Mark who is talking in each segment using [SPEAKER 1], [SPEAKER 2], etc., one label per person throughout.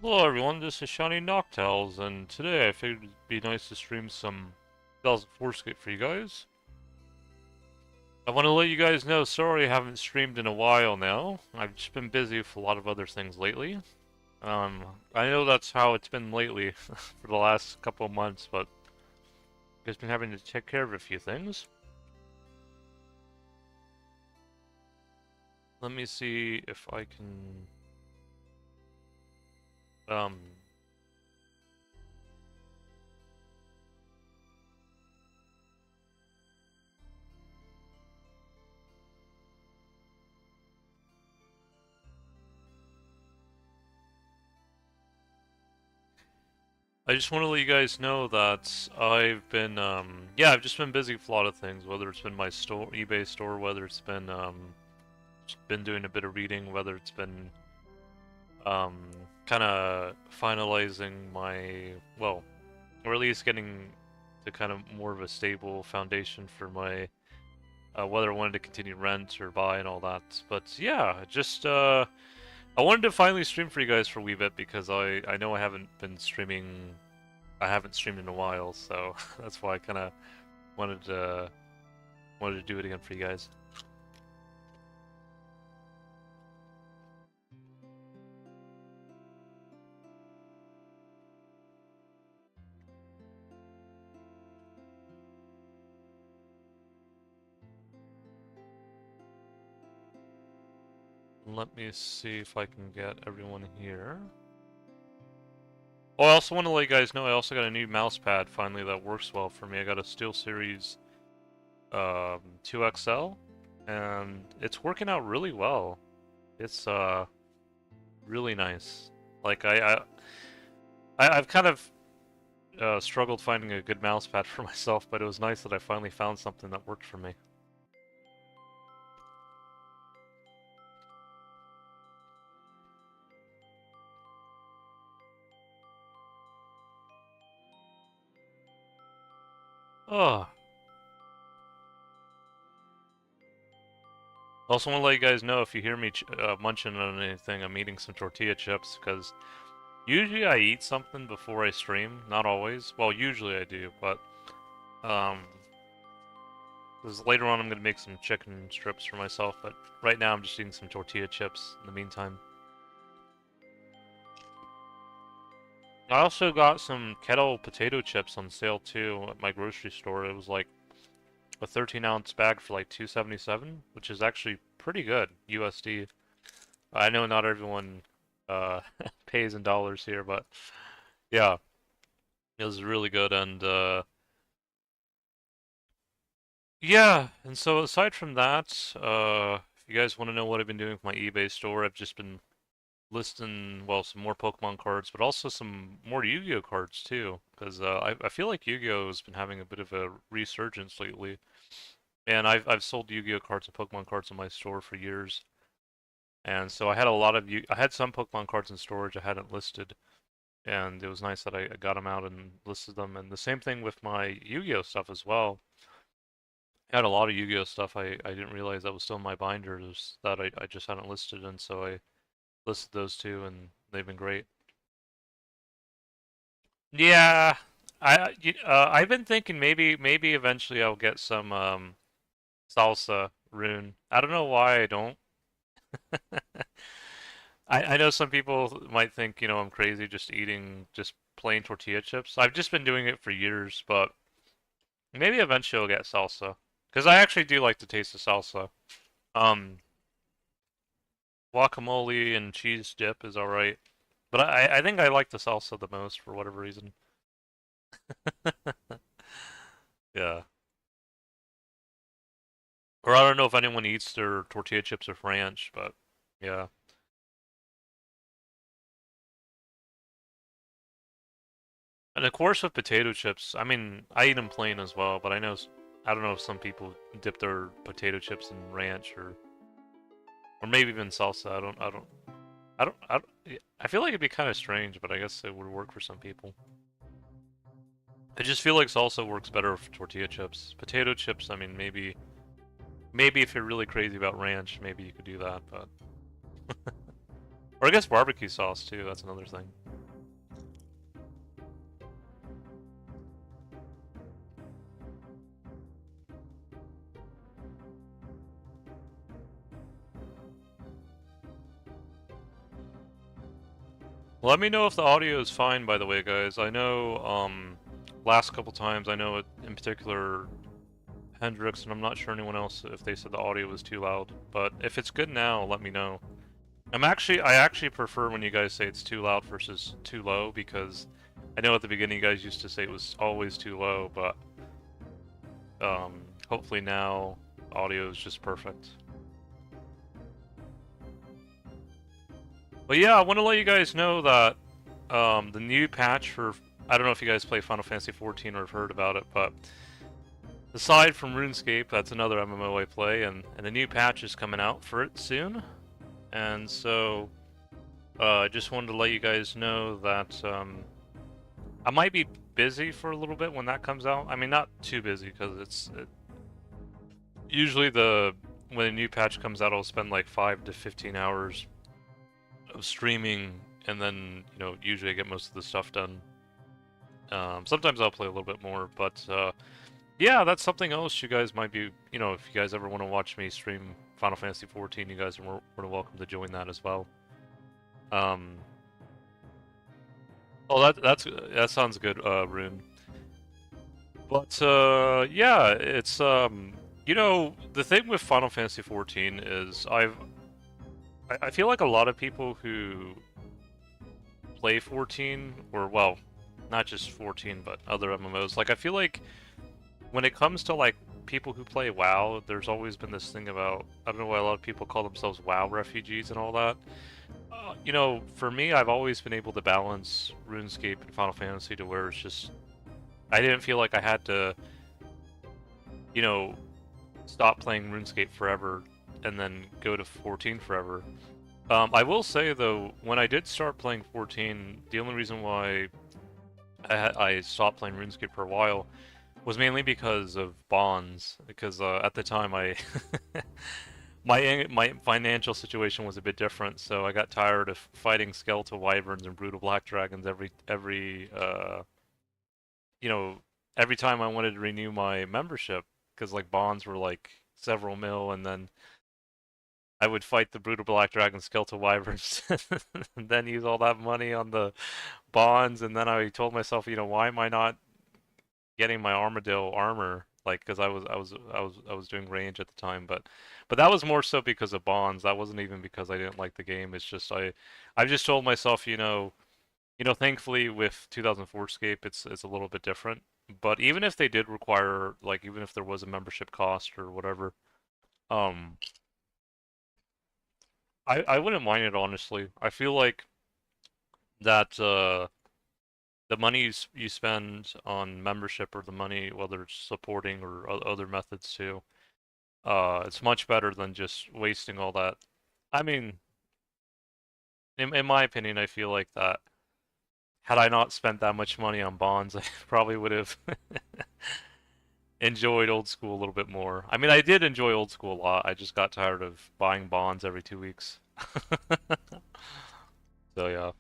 [SPEAKER 1] Hello everyone, this is Shiny Noctowls, and today I figured it'd be nice to stream some 2004Scape for you guys. I want to let you guys know, sorry I haven't streamed in a while now. I've just been busy with a lot of other things lately. I know that's how it's been lately for the last couple of months, but I've just been having to take care of a few things. Let me see if I can... Um, I just want to let you guys know that I've been, yeah, I've just been busy with a lot of things, whether it's been my store, eBay store, whether it's just been doing a bit of reading, whether it's been, um, kind of finalizing my, well, or at least getting to kind of more of a stable foundation for my, whether I wanted to continue rent or buy and all that. But yeah, just, I wanted to finally stream for you guys for a wee bit because I know I haven't been streaming. I haven't streamed in a while, so that's why I kind of wanted to do it again for you guys. Let me see if I can get everyone here. Oh, I also want to let you guys know I also got a new mouse pad finally that works well for me. I got a SteelSeries 2XL, and it's working out really well. It's really nice. Like I've kind of struggled finding a good mouse pad for myself, but it was nice that I finally found something that worked for me. Oh. Also want to let you guys know if you hear me munching on anything, I'm eating some tortilla chips, because usually I eat something before I stream. Not always. Well, usually I do, but, because later on I'm going to make some chicken strips for myself, but right now I'm just eating some tortilla chips in the meantime. I also got some kettle potato chips on sale too at my grocery store. It was like a 13-ounce bag for like $2.77, which is actually pretty good USD. I know not everyone pays in dollars here, but yeah, it was really good. And yeah, and so aside from that, if you guys want to know what I've been doing with my eBay store, I've just been listing, well, some more Pokemon cards, but also some more Yu-Gi-Oh cards too, because I feel like Yu-Gi-Oh has been having a bit of a resurgence lately. And I've sold Yu-Gi-Oh cards and Pokemon cards in my store for years. And so I had a lot of I had some Pokemon cards in storage I hadn't listed, and it was nice that I got them out and listed them. And the same thing with my Yu-Gi-Oh stuff as well. I had a lot of Yu-Gi-Oh stuff I didn't realize that was still in my binders that I just hadn't listed, and so I listed those too, and they've been great. Yeah, I've been thinking maybe eventually I'll get some salsa rune. I don't know why I don't. I know some people might think, I'm crazy just eating just plain tortilla chips. I've just been doing it for years, but maybe eventually I'll get salsa. Because I actually do like the taste of salsa. Um, Guacamole and cheese dip is alright. But I think I like the salsa the most for whatever reason. Yeah. Or I don't know if anyone eats their tortilla chips with ranch, but yeah. And of course with potato chips, I mean, I eat them plain as well, but I don't know if some people dip their potato chips in ranch or maybe even salsa. I feel like it'd be kind of strange, but I guess it would work for some people. I just feel like salsa works better with tortilla chips. Potato chips, I mean, maybe if you're really crazy about ranch, maybe you could do that, but or I guess barbecue sauce too, that's another thing. Let me know if the audio is fine, by the way, guys. I know, last couple times, I know it, in particular, Hendrix, and I'm not sure anyone else if they said the audio was too loud. But if it's good now, let me know. I actually prefer when you guys say it's too loud versus too low, because I know at the beginning you guys used to say it was always too low, but hopefully now audio is just perfect. But yeah, I want to let you guys know that the new patch for, I don't know if you guys play Final Fantasy XIV or have heard about it, but aside from Runescape, that's another MMO I play, and a new patch is coming out for it soon. And so I just wanted to let you guys know that I might be busy for a little bit when that comes out. I mean, not too busy, because usually when a new patch comes out, I'll spend like 5 to 15 hours of streaming, and then, you know, usually I get most of the stuff done. Sometimes I'll play a little bit more, but yeah, that's something else you guys might be, you know, if you guys ever want to watch me stream Final Fantasy XIV, you guys are more welcome to join that as well. Oh, that sounds good, Rune. But yeah, it's you know, the thing with Final Fantasy XIV is I feel like a lot of people who play 14, or well, not just 14, but other MMOs, like I feel like when it comes to like people who play WoW, there's always been this thing about, I don't know why a lot of people call themselves WoW refugees and all that. You know, for me, I've always been able to balance RuneScape and Final Fantasy to where it's just, I didn't feel like I had to, you know, stop playing RuneScape forever and then go to 14 forever. I will say though, when I did start playing 14, the only reason why I stopped playing RuneScape for a while was mainly because of bonds. Because at the time, my financial situation was a bit different, so I got tired of fighting skeletal wyverns and brutal black dragons you know, every time I wanted to renew my membership, because like bonds were like several mil, and then I would fight the brutal black dragon skeletal wyverns, and then use all that money on the bonds, and then I told myself, you know, why am I not getting my armadillo armor? Like, because I was doing range at the time, but that was more so because of bonds. That wasn't even because I didn't like the game. It's just I've just told myself, thankfully with 2004Scape, it's a little bit different. But even if they did require, like, even if there was a membership cost or whatever, um, I wouldn't mind it honestly. I feel like that the money you spend on membership, or the money, whether it's supporting or other methods too, it's much better than just wasting all that. I mean, in my opinion, I feel like that had I not spent that much money on bonds, I probably would have enjoyed old school a little bit more. I mean, I did enjoy old school a lot. I just got tired of buying bonds every 2 weeks. So yeah.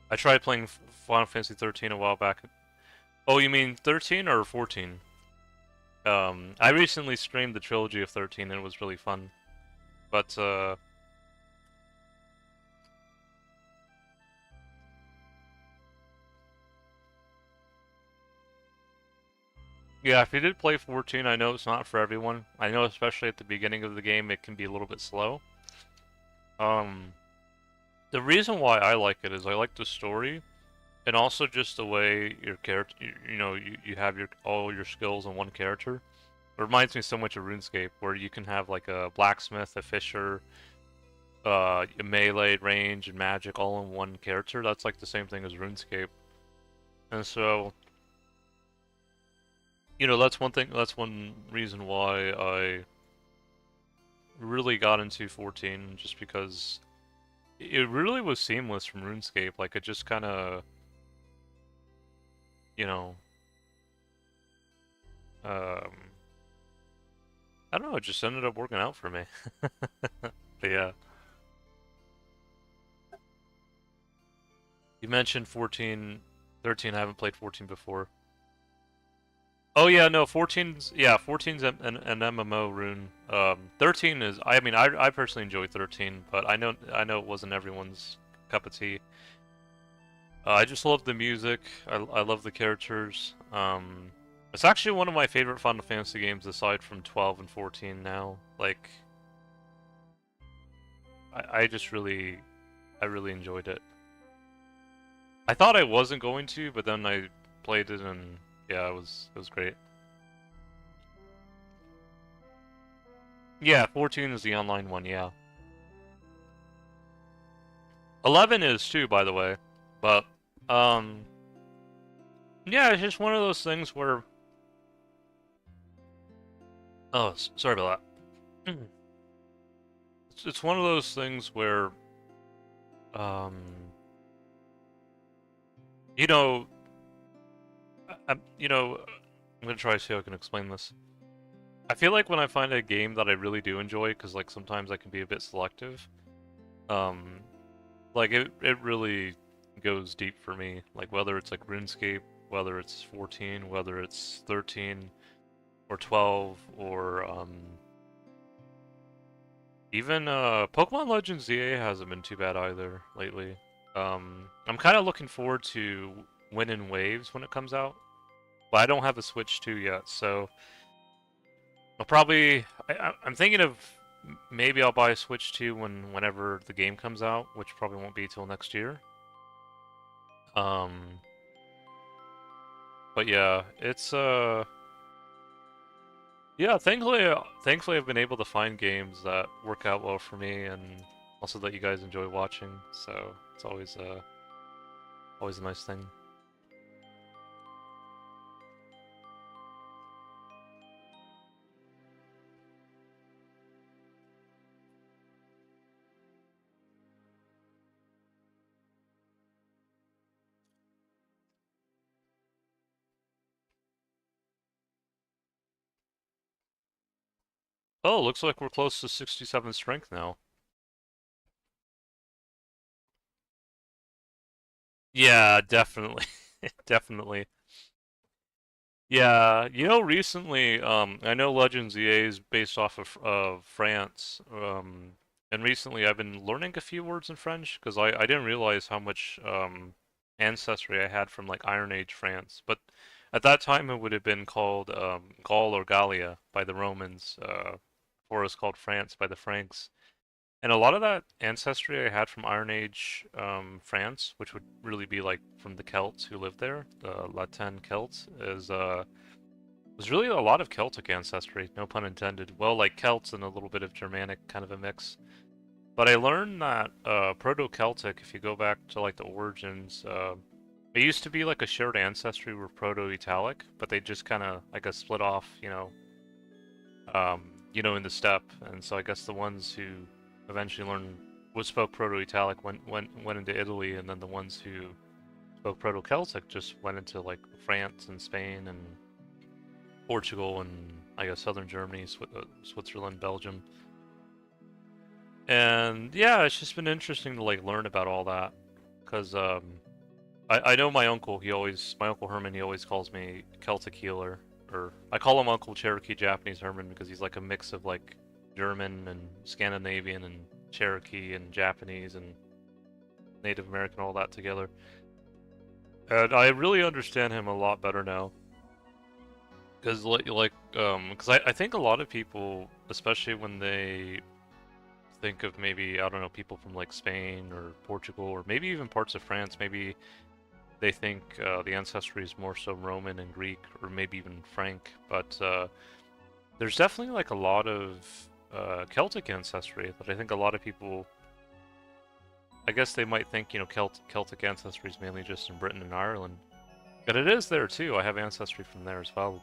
[SPEAKER 1] I tried playing Final Fantasy 13 a while back. Oh, you mean 13 or 14? I recently streamed the trilogy of 13 and it was really fun. But yeah, if you did play 14, I know it's not for everyone. I know especially at the beginning of the game it can be a little bit slow. Um, the reason why I like it is I like the story, and also just the way your character, you have all your skills in one character. It reminds me so much of RuneScape, where you can have like a blacksmith, a fisher, a melee, range, and magic all in one character. That's like the same thing as RuneScape. And so, that's one thing. That's one reason why I really got into 14, just because it really was seamless from RuneScape. Like it just kind of, you know, um, I don't know. It just ended up working out for me. But yeah, you mentioned 14, 13. I haven't played 14 before. Oh yeah, no, 14's yeah, 14's an MMO rune. 13 is I mean I personally enjoy 13, but I know it wasn't everyone's cup of tea. I just love the music. I love the characters. It's actually one of my favorite Final Fantasy games aside from 12 and 14 now. Like I just I really enjoyed it. I thought I wasn't going to, but then I played it and yeah, it was great. Yeah, 14 is the online one, yeah. 11 is too, by the way. But um yeah, it's just one of those things where oh, sorry about that. It's one of those things where um you know, I'm gonna try to see how I can explain this. I feel like when I find a game that I really do enjoy, because like sometimes I can be a bit selective, um, like it really goes deep for me. Like whether it's like RuneScape, whether it's 14, whether it's 13 or 12, or even Pokemon Legends ZA hasn't been too bad either lately. I'm kind of looking forward to Win in Waves when it comes out, but I don't have a Switch 2 yet, so I'll probably I'm thinking of maybe I'll buy a Switch 2 whenever the game comes out, which probably won't be till next year. Um, but yeah, it's yeah, thankfully I've been able to find games that work out well for me and also that you guys enjoy watching. So it's always a nice thing. Oh, looks like we're close to 67 strength now. Yeah, definitely. Definitely. Yeah, recently, I know Legends EA is based off of France, and recently I've been learning a few words in French because I didn't realize how much ancestry I had from like Iron Age France, but at that time it would have been called Gaul or Gallia by the Romans, before it was called France by the Franks. And a lot of that ancestry I had from Iron Age France, which would really be like from the Celts who lived there, the Latin Celts, is was really a lot of Celtic ancestry, no pun intended. Well, like Celts and a little bit of Germanic, kind of a mix. But I learned that Proto-Celtic, if you go back to like the origins, it used to be like a shared ancestry with Proto-Italic, but they just kind of, I guess, split off, in the steppe. And so I guess the ones who eventually learned what spoke Proto-Italic went into Italy, and then the ones who spoke Proto-Celtic just went into like France and Spain and Portugal and I guess southern Germany, Switzerland, Belgium. And yeah, it's just been interesting to like learn about all that because I know my uncle Herman, he always calls me Celtic healer, or I call him Uncle Cherokee Japanese Herman because he's like a mix of like German and Scandinavian and Cherokee and Japanese and Native American, all that together. And I really understand him a lot better now. Because I think a lot of people, especially when they think of maybe, I don't know, people from like Spain or Portugal or maybe even parts of France, maybe they think the ancestry is more so Roman and Greek or maybe even Frank. But there's definitely like a lot of Celtic ancestry that I think a lot of people, I guess they might think, Celtic ancestry is mainly just in Britain and Ireland. But it is there too. I have ancestry from there as well.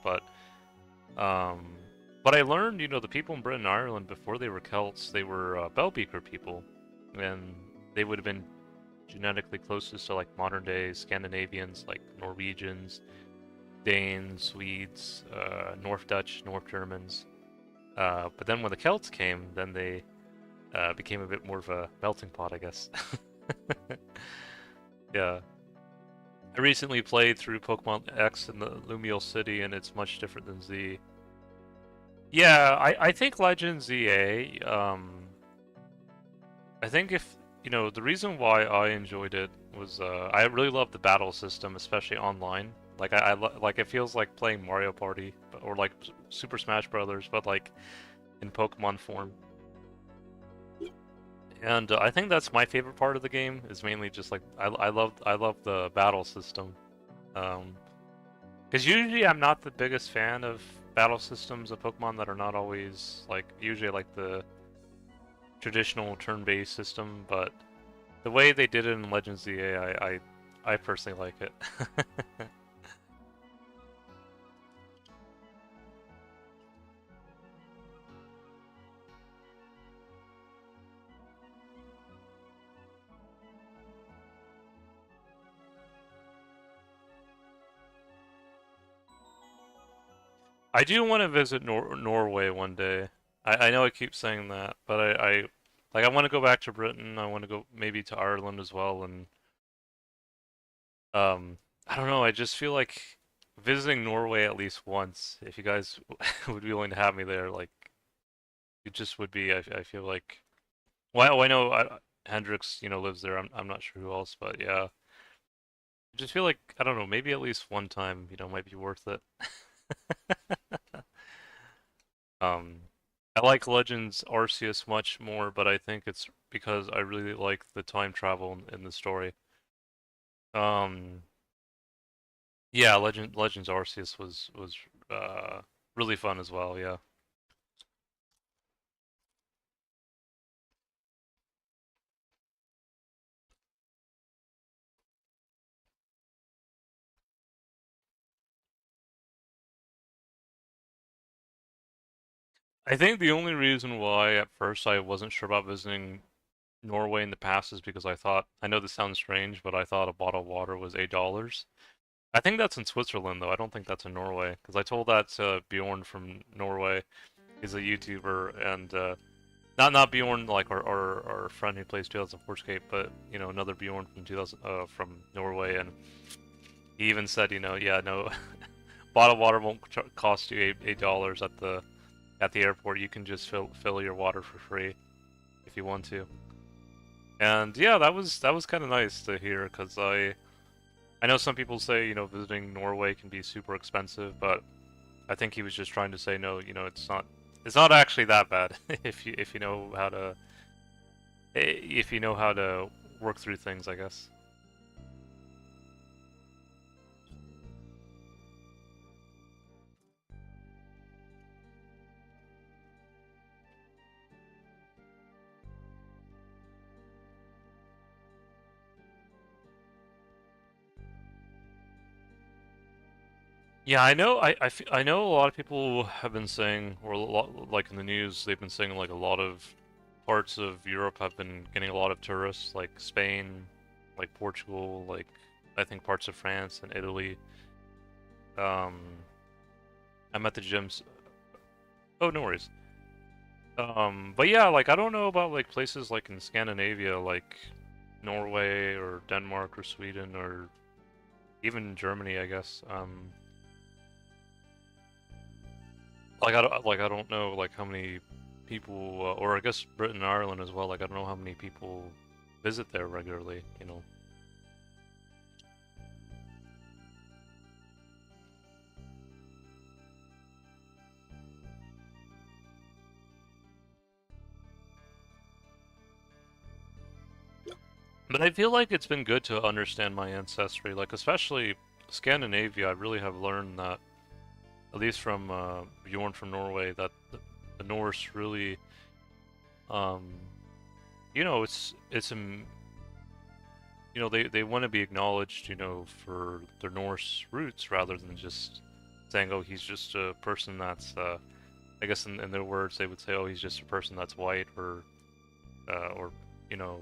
[SPEAKER 1] Um, but I learned, the people in Britain and Ireland before they were Celts, they were Bellbeaker people, and they would have been genetically closest to like modern day Scandinavians, like Norwegians, Danes, Swedes, North Dutch, North Germans. But then when the Celts came, then they became a bit more of a melting pot, I guess. Yeah. I recently played through Pokemon X in the Lumiel City, and it's much different than Z. Yeah, I think Legend ZA, I think if, the reason why I enjoyed it was, I really love the battle system, especially online. Like, like, it feels like playing Mario Party, or like Super Smash Brothers, but like, in Pokemon form. And I think that's my favorite part of the game, is mainly just like, I love the battle system. Um, Because usually I'm not the biggest fan of battle systems of Pokemon that are not always like usually like the traditional turn-based system, but the way they did it in Legends ZA, I personally like it. I do want to visit Norway one day. I know I keep saying that, but I want to go back to Britain. I want to go maybe to Ireland as well, and um I don't know. I just feel like visiting Norway at least once. If you guys would be willing to have me there, like it just would be. I feel like. Well, I know Hendrix, lives there. I'm not sure who else, but yeah. I just feel like I don't know. Maybe at least one time, might be worth it. Um, I like Legends Arceus much more, but I think it's because I really like the time travel in the story. Um, yeah, Legends Arceus was uh really fun as well. Yeah. I think the only reason why at first I wasn't sure about visiting Norway in the past is because I know this sounds strange, but I thought a bottle of water was $8. I think that's in Switzerland though. I don't think that's in Norway because I told that to Bjorn from Norway. He's a YouTuber and not Bjorn like our friend who plays 2004Scape, but another Bjorn from 2000 from Norway, and he even said yeah, no, bottled water won't cost you $8 at the airport. You can just fill your water for free if you want to. And yeah, that was kind of nice to hear because I know some people say visiting Norway can be super expensive, but I think he was just trying to say no, it's not actually that bad if you know how to if you know how to work through things, I guess. Yeah, I know. I know a lot of people have been saying, or a lot, like in the news, they've been saying like a lot of parts of Europe have been getting a lot of tourists, like Spain, like Portugal, like I think parts of France and Italy. Um, I'm at the gyms. Oh, no worries. But yeah, like I don't know about like places like in Scandinavia, like Norway or Denmark or Sweden or even Germany, I guess. I don't know like how many people, or I guess Britain and Ireland as well. Like I don't know how many people visit there regularly. But I feel like it's been good to understand my ancestry, like especially Scandinavia. I really have learned that, at least from Bjorn from Norway, that the Norse really, um, they want to be acknowledged, for their Norse roots rather than just saying, oh, he's just a person that's, I guess in their words, they would say, oh, he's just a person that's white or, you know,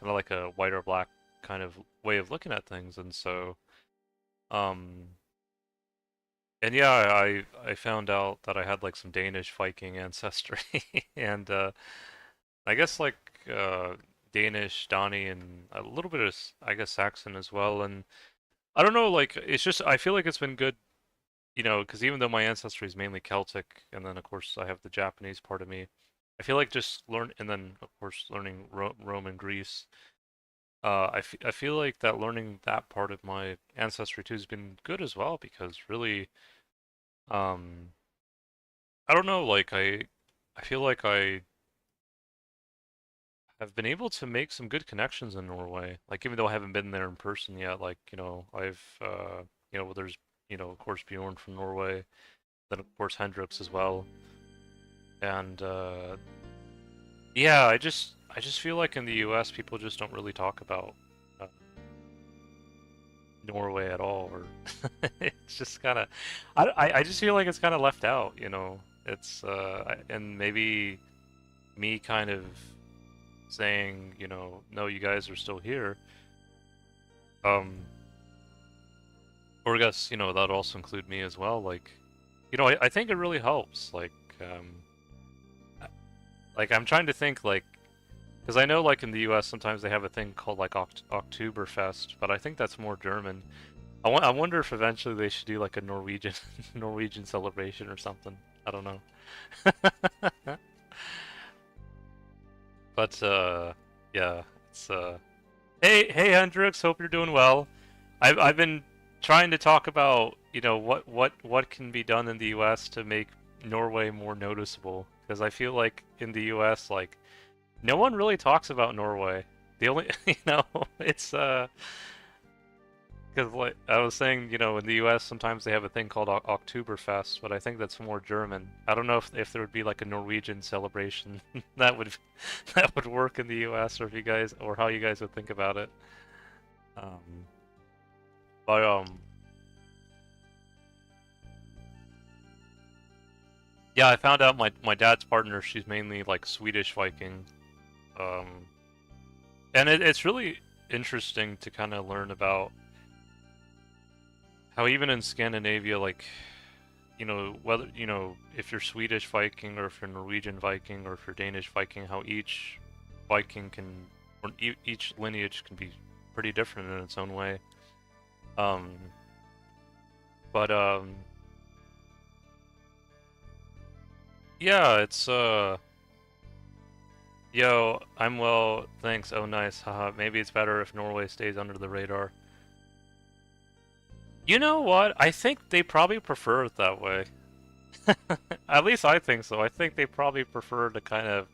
[SPEAKER 1] kind of like a white or black kind of way of looking at things. And so, um, and yeah, I found out that I had like some Danish Viking ancestry, and I guess like uh, Danish, Donnie, and a little bit of I guess Saxon as well. And I don't know, like it's just I feel like it's been good, because even though my ancestry is mainly Celtic, and then of course I have the Japanese part of me, I feel like just and then of course learning Rome and Greece. I feel like that learning that part of my ancestry too has been good as well because really, um, I don't know, like I feel like I have been able to make some good connections in Norway. Like even though I haven't been there in person yet, like I've there's of course Bjorn from Norway, then of course Hendrix as well, and yeah, I just feel like in the U.S. people just don't really talk about uh, Norway at all, or it's just kind of I just feel like it's kind of left out. It's and maybe me kind of saying, no, you guys are still here. Um, or I guess, that'd also include me as well. Like, I think it really helps. Um, like I'm trying to think, like, because I know, like, in the U.S. sometimes they have a thing called like Oktoberfest, but I think that's more German. I wonder if eventually they should do like a Norwegian Norwegian celebration or something. I don't know. But yeah, it's hey Hendrix, hope you're doing well. I've been trying to talk about, what can be done in the US to make Norway more noticeable because I feel like in the US like no one really talks about Norway. The only, it's because like I was saying, in the US sometimes they have a thing called Oktoberfest, but I think that's more German. I don't know if there would be like a Norwegian celebration that would that would work in the US or if you guys or how you guys would think about it. Um, but yeah, I found out my dad's partner, she's mainly like Swedish Viking. Um, and it's really interesting to kind of learn about how even in Scandinavia, like, whether, if you're Swedish Viking or if you're Norwegian Viking or if you're Danish Viking, how each Viking can, or each lineage can be pretty different in its own way. Um, but yeah, it's yo, I'm well, thanks. Oh, nice. Haha. Maybe it's better if Norway stays under the radar. You know what? I think they probably prefer it that way. At least I think so. I think they probably prefer to kind of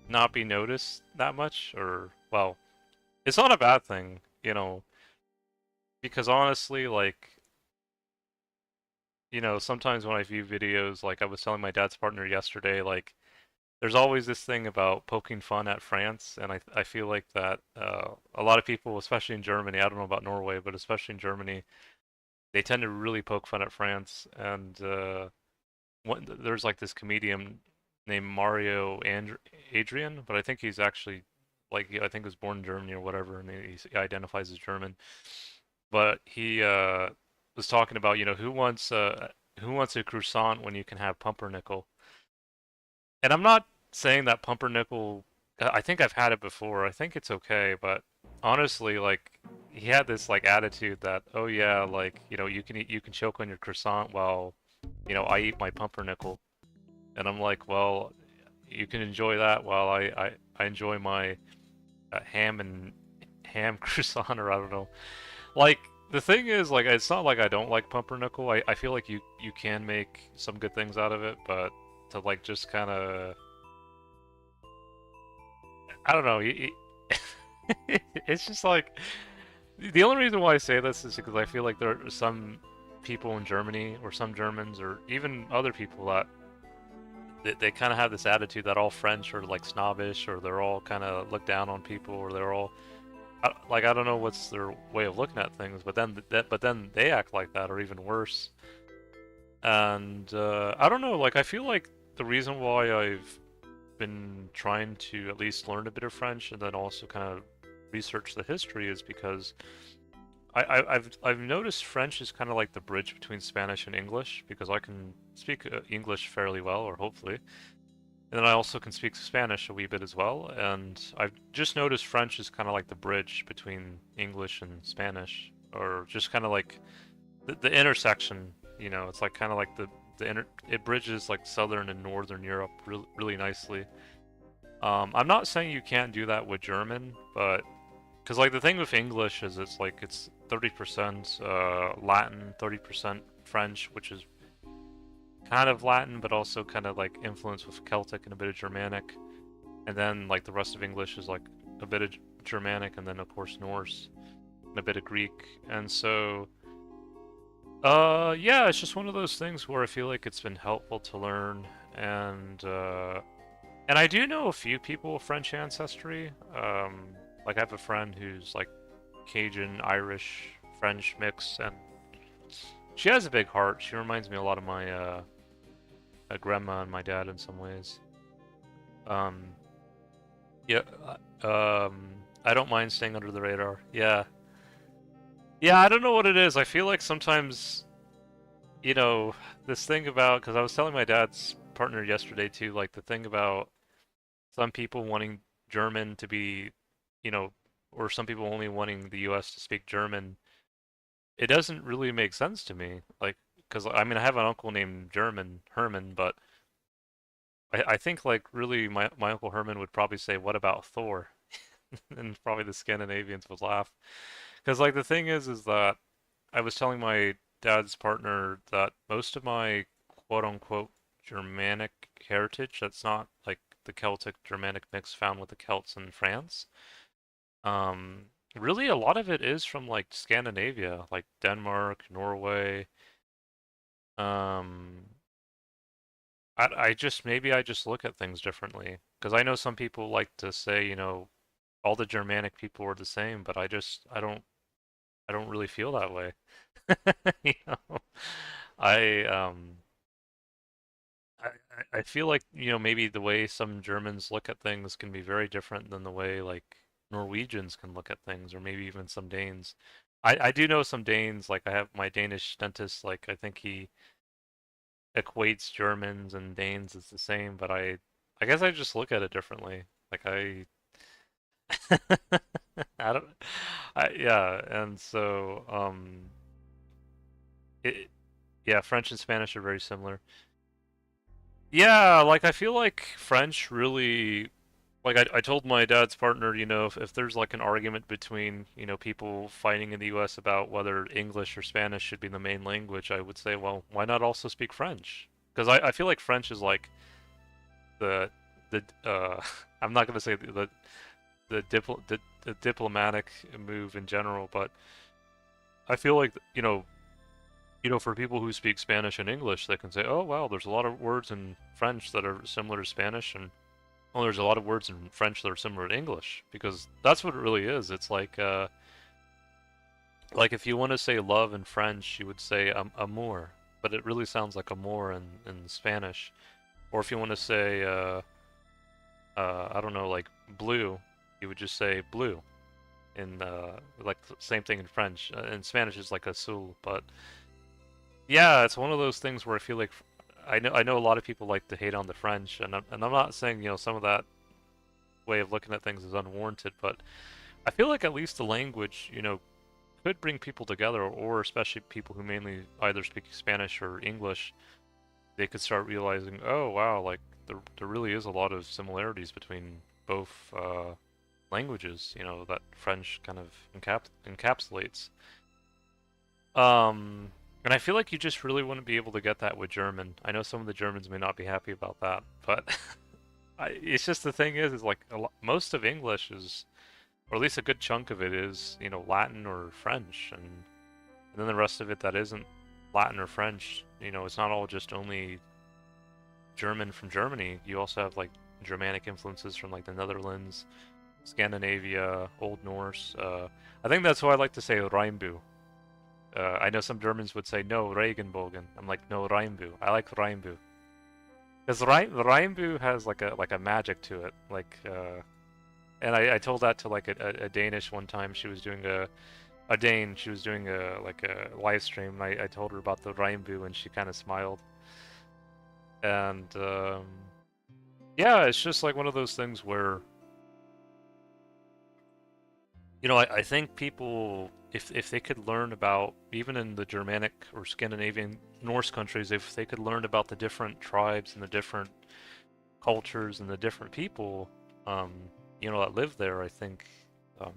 [SPEAKER 1] not be noticed that much, or, well, it's not a bad thing, because honestly, like, sometimes when I view videos, like I was telling my dad's partner yesterday, like, there's always this thing about poking fun at France, and I feel like that a lot of people, especially in Germany, I don't know about Norway, but especially in Germany, they tend to really poke fun at France, and there's like this comedian named Mario Adrian, but I think he's actually like I think he was born in Germany or whatever, and he identifies as German. But he was talking about who wants a croissant when you can have pumpernickel. And I'm not saying that pumpernickel. I think I've had it before. I think it's okay, but honestly, like he had this like attitude that, oh yeah, like you can choke on your croissant while I eat my pumpernickel. And I'm like, well, you can enjoy that while I enjoy my ham and ham croissant, or I don't know. Like the thing is, like, it's not like I don't like pumpernickel. I feel like you can make some good things out of it, but to like just kind of, I don't know. It's just like the only reason why I say this is because I feel like there are some people in Germany or some Germans or even other people that they kind of have this attitude that all French are like snobbish or they're all kind of look down on people or they're all like I don't know what's their way of looking at things, but then they act like that or even worse. And I don't know, like I feel like the reason why I've been trying to at least learn a bit of French and then also kind of research the history is because I've noticed French is kind of like the bridge between Spanish and English because I can speak English fairly well, or hopefully. And then I also can speak Spanish a wee bit as well, and I've just noticed French is kind of like the bridge between English and Spanish, or just kind of like the intersection. You know, it's like kind of like it bridges like southern and northern Europe really nicely. I'm not saying you can't do that with German, but because like the thing with English is it's like it's 30% Latin, 30% French, which is kind of Latin, but also kind of like influenced with Celtic and a bit of Germanic, and then like the rest of English is like a bit of Germanic, and then of course Norse and a bit of Greek, and so yeah, it's just one of those things where I feel like it's been helpful to learn, and I do know a few people with French ancestry. Like I have a friend who's like Cajun, Irish, French mix, and she has a big heart. She reminds me a lot of my grandma and my dad in some ways. Um, yeah, I don't mind staying under the radar. Yeah, yeah. I don't know what it is. I feel like sometimes, you know, this thing about because I was telling my dad's partner yesterday too, like the thing about some people wanting German to be, you know, or some people only wanting the U.S. to speak German. It doesn't really make sense to me. Like, because I mean, I have an uncle named Herman, but I think like really my uncle Herman would probably say, "What about Thor?" And probably the Scandinavians would laugh. Because like the thing is that I was telling my dad's partner that most of my quote unquote Germanic heritage, that's not like the Celtic Germanic mix found with the Celts in France. Um, Really a lot of it is from like Scandinavia, like Denmark, Norway. Um, I just maybe I just look at things differently because I know some people like to say, you know, all the Germanic people are the same, but I don't really feel that way. You know, I um I feel like, you know, maybe the way some Germans look at things can be very different than the way like Norwegians can look at things, or maybe even some Danes. I do know some Danes, like I have my Danish dentist, like I think he equates Germans and Danes as the same, but I guess I just look at it differently. Like I I don't yeah, and so it yeah, French and Spanish are very similar. Yeah, like I feel like French really like I told my dad's partner, you know, if there's like an argument between, you know, people fighting in the US about whether English or Spanish should be the main language, I would say, well, why not also speak French? Because I feel like French is like the I'm not gonna say the diplomatic move in general, but I feel like, you know, for people who speak Spanish and English, they can say, "Oh, wow, there's a lot of words in French that are similar to Spanish, and well, there's a lot of words in French that are similar to English," because that's what it really is. It's like if you want to say love in French, you would say amour, but it really sounds like amor in Spanish. Or if you want to say, I don't know, like blue, you would just say blue. In like same thing in French. In Spanish, it's like azul, but yeah, it's one of those things where I feel like I know a lot of people like to hate on the French, and I'm not saying, you know, some of that way of looking at things is unwarranted, but I feel like at least the language, you know, could bring people together, or especially people who mainly either speak Spanish or English, they could start realizing, oh wow, like there really is a lot of similarities between both languages, you know, that French kind of encapsulates. Um, and I feel like you just really wouldn't be able to get that with German. I know some of the Germans may not be happy about that, but it's just the thing is like most of English is, or at least a good chunk of it is, you know, Latin or French, and then the rest of it that isn't Latin or French, you know, it's not all just only German from Germany. You also have like Germanic influences from like the Netherlands, Scandinavia, Old Norse. I think that's why I like to say Rheinbu. I know some Germans would say no Regenbogen. I'm like no Rheinbu. I like Rheinbu because Rheinbu has like a magic to it. Like and I told that to like a Danish one time. She was doing a Dane. She was doing a like a live stream. And I told her about the Rheinbu and she kind of smiled. And yeah, it's just like one of those things where I think people, if they could learn about, even in the Germanic or Scandinavian Norse countries, if they could learn about the different tribes and the different cultures and the different people, um, that live there, I think um,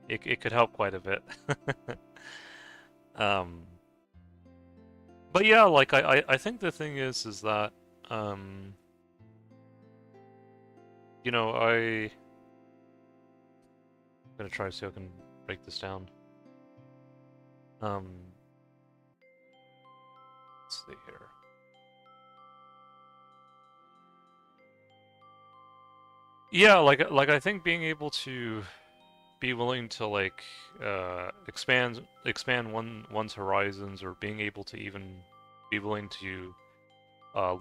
[SPEAKER 1] it could help quite a bit. um, but yeah, like I think the thing is that um, I'm gonna try to see if I can break this down. Um, let's see here. Yeah, like I think being able to be willing to like expand one's horizons, or being able to even be willing to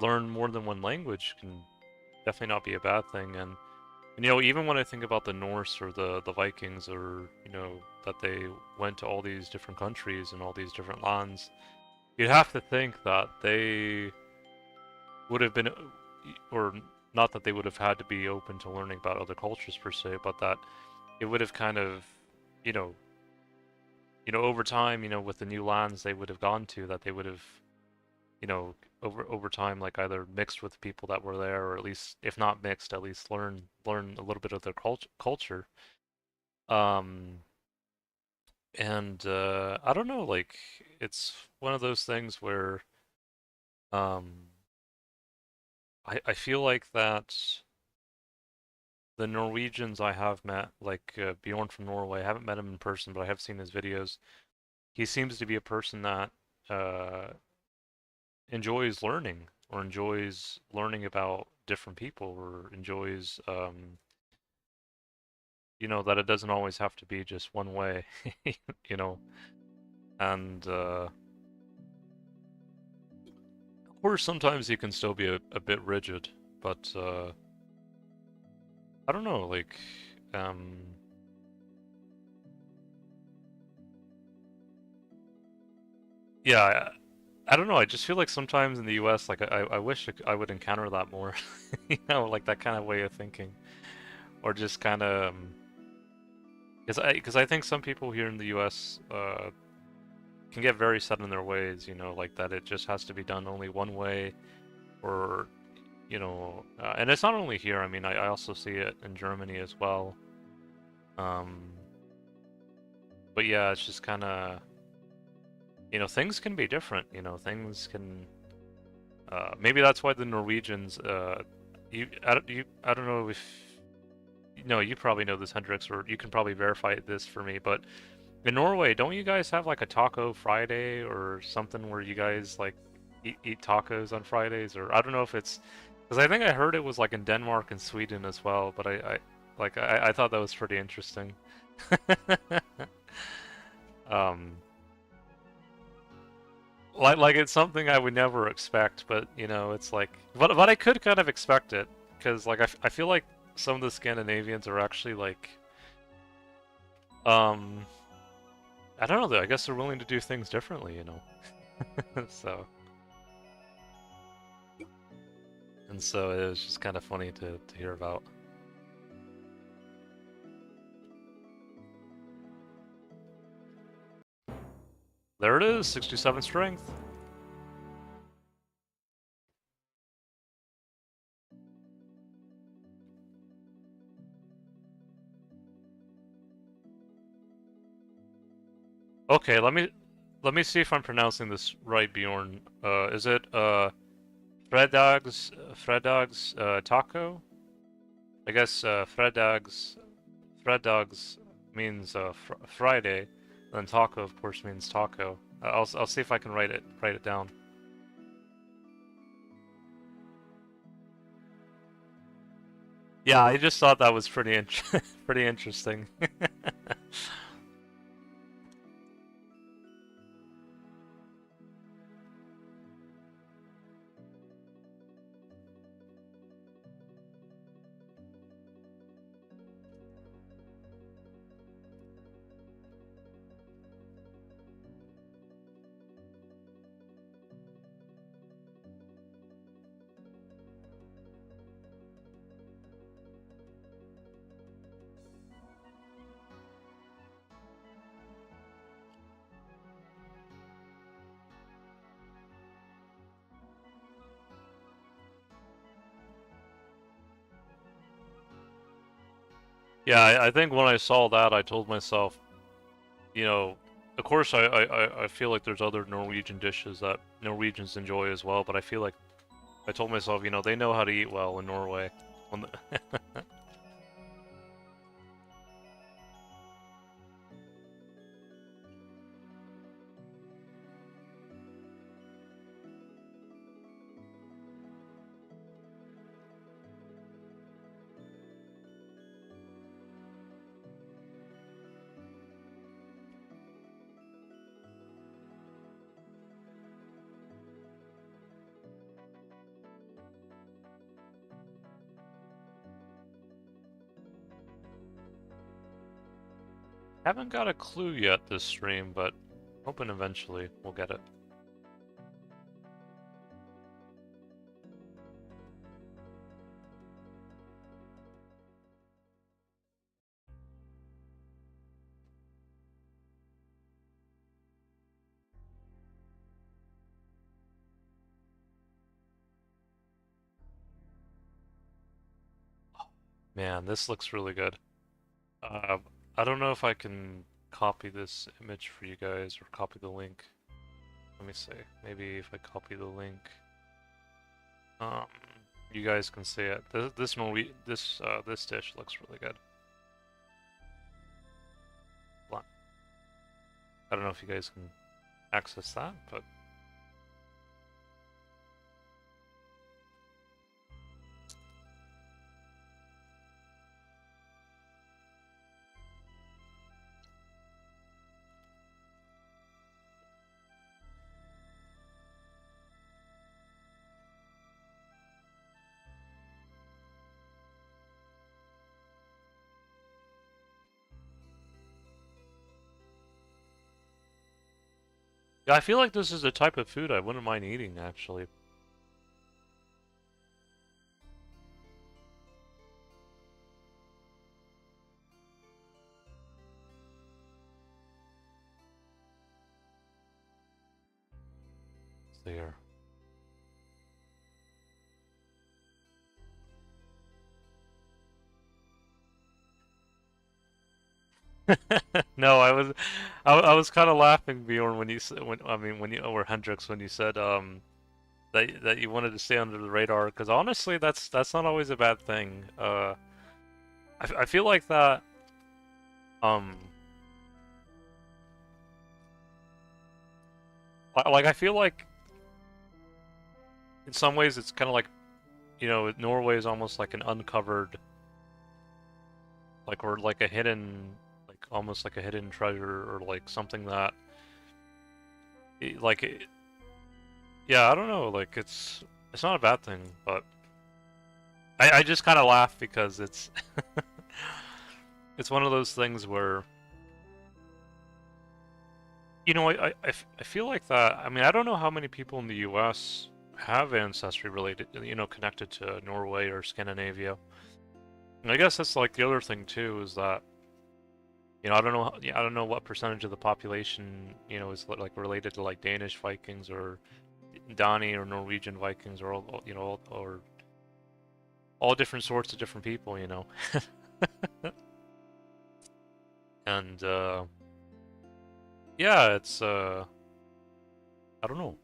[SPEAKER 1] learn more than one language can definitely not be a bad thing. And even when I think about the Norse or the Vikings, or that they went to all these different countries and all these different lands, you'd have to think that they would have been, or not that they would have had to be open to learning about other cultures per se, but that it would have kind of, you know, over time, with the new lands they would have gone to, that they would have, you know, over time, like either mixed with the people that were there, or at least, if not mixed, at least learn a little bit of their culture. Um, and I don't know, like it's one of those things where um, I feel like that the Norwegians I have met, like Bjorn from Norway, I haven't met him in person, but I have seen his videos. He seems to be a person that uh, enjoys learning, or enjoys learning about different people, or enjoys, that it doesn't always have to be just one way, you know. And of course, sometimes he can still be a bit rigid, but I don't know, like, um, yeah, I don't know. I just feel like sometimes in the U.S., like I wish I would encounter that more, like that kind of way of thinking, or just kind of, because I think some people here in the U.S. Can get very set in their ways, like that it just has to be done only one way, or and it's not only here. I mean, I also see it in Germany as well. Um, but yeah, it's just kind of, things can be different. Things can. Maybe that's why the Norwegians. I don't know if. No, you probably know this, Hendrix, or you can probably verify this for me. But in Norway, don't you guys have like a Taco Friday or something where you guys like eat tacos on Fridays? Or I don't know if it's because I think I heard it was like in Denmark and Sweden as well. But I thought that was pretty interesting. um, like it's something I would never expect, but it's like, but I could kind of expect it, because like I feel like some of the Scandinavians are actually like, um, I don't know though. I guess they're willing to do things differently. So, and so it was just kind of funny to hear about. There it is, 67 strength. Okay, let me see if I'm pronouncing this right, Bjorn. Is it Fredags taco? I guess Fredags means Friday, then taco of course means taco. I'll see if I can write it down. Yeah, I just thought that was pretty interesting. Yeah, I think when I saw that, I told myself, you know, of course, I feel like there's other Norwegian dishes that Norwegians enjoy as well, but I feel like I told myself, they know how to eat well in Norway. When the Haven't got a clue yet this stream, but hoping eventually we'll get it. Man, this looks really good. Uh, I don't know if I can copy this image for you guys or copy the link. Let me see. Maybe if I copy the link, um, you guys can see it. This dish looks really good. I don't know if you guys can access that, but yeah, I feel like this is a type of food I wouldn't mind eating actually. There. No, I was kind of laughing, Bjorn, when you said, when you, or Hendrix, when you said, that you wanted to stay under the radar, because honestly, that's not always a bad thing. I feel like that, um, like I feel like in some ways it's kind of like, Norway is almost like an uncovered, or like a hidden, like almost like a hidden treasure, or like something that, like, yeah, I don't know, like it's not a bad thing, but I just kind of laugh because it's it's one of those things where, I feel like that. I mean, I don't know how many people in the U.S. have ancestry related, connected to Norway or Scandinavia. And I guess that's like the other thing too, is that, I don't know, I don't know what percentage of the population, is like related to like Danish Vikings or Dani or Norwegian Vikings, or or all different sorts of different people. And yeah, it's I don't know.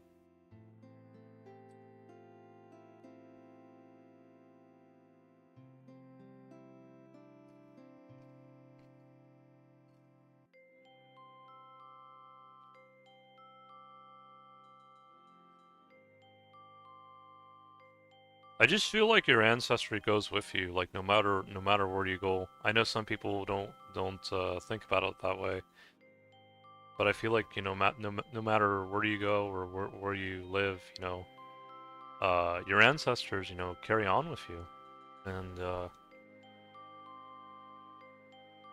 [SPEAKER 1] I just feel like your ancestry goes with you, like no matter where you go. I know some people don't think about it that way, but I feel like no matter where you go or where you live, your ancestors carry on with you, and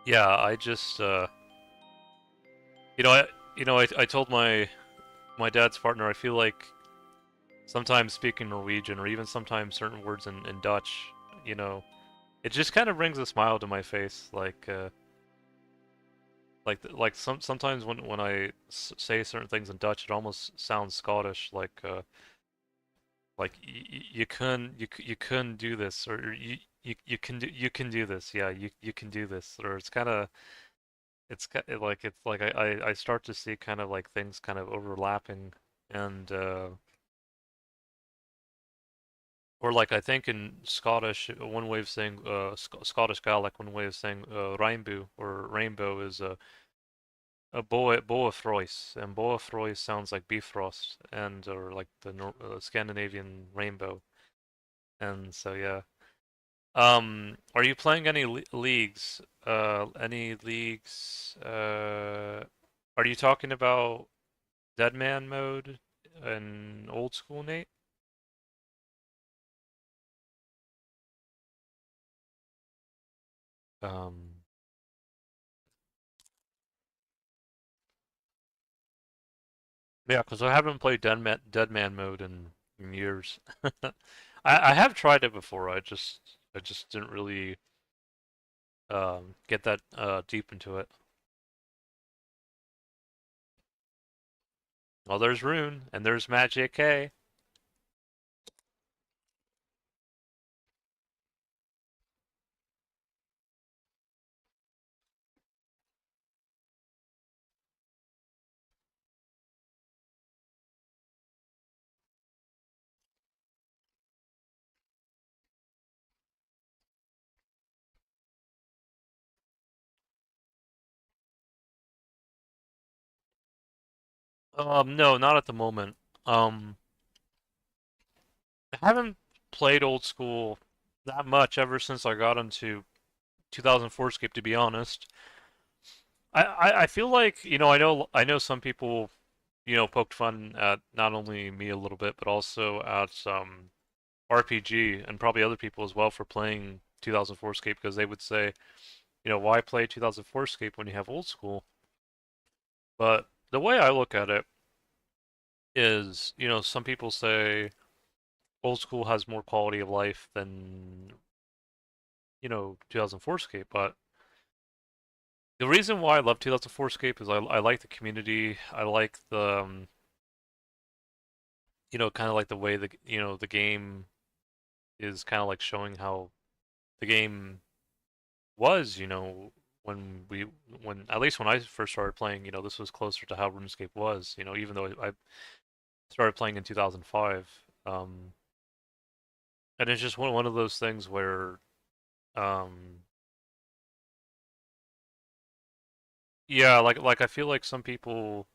[SPEAKER 1] yeah, I just I told my dad's partner, I feel like sometimes speaking Norwegian or even sometimes certain words in Dutch, you know, it just kind of brings a smile to my face. Like sometimes when I say certain things in Dutch, it almost sounds Scottish. Like you couldn't do this, or you can do this. Yeah, you can do this. Or it's like I start to see kind of like things kind of overlapping, and or like I think in Scottish one way of saying Scottish Gaelic, one way of saying rainbow or rainbow is a boa throis, and boa throis sounds like bifrost and or like the Scandinavian rainbow, and so yeah. Are you playing any leagues? Any leagues? Are you talking about Deadman mode and old school, Nate? Um, yeah, because I haven't played Deadman mode in years. I have tried it before. I just didn't really get that deep into it. Well, there's Rune and there's Magic K. No, not at the moment. Um, I haven't played old school that much ever since I got into 2004Scape, to be honest. I feel like, I know some people, poked fun at not only me a little bit, but also at RPG and probably other people as well for playing 2004Scape because they would say, why play 2004Scape when you have old school? But the way I look at it is, some people say old school has more quality of life than, 2004Scape, but the reason why I love 2004Scape is I like the community. I like the kind of like the way the game is kind of like showing how the game was, when at least when I first started playing, this was closer to how RuneScape was, even though I started playing in 2005. Um, and it's just one of those things where, um, yeah, like I feel like some people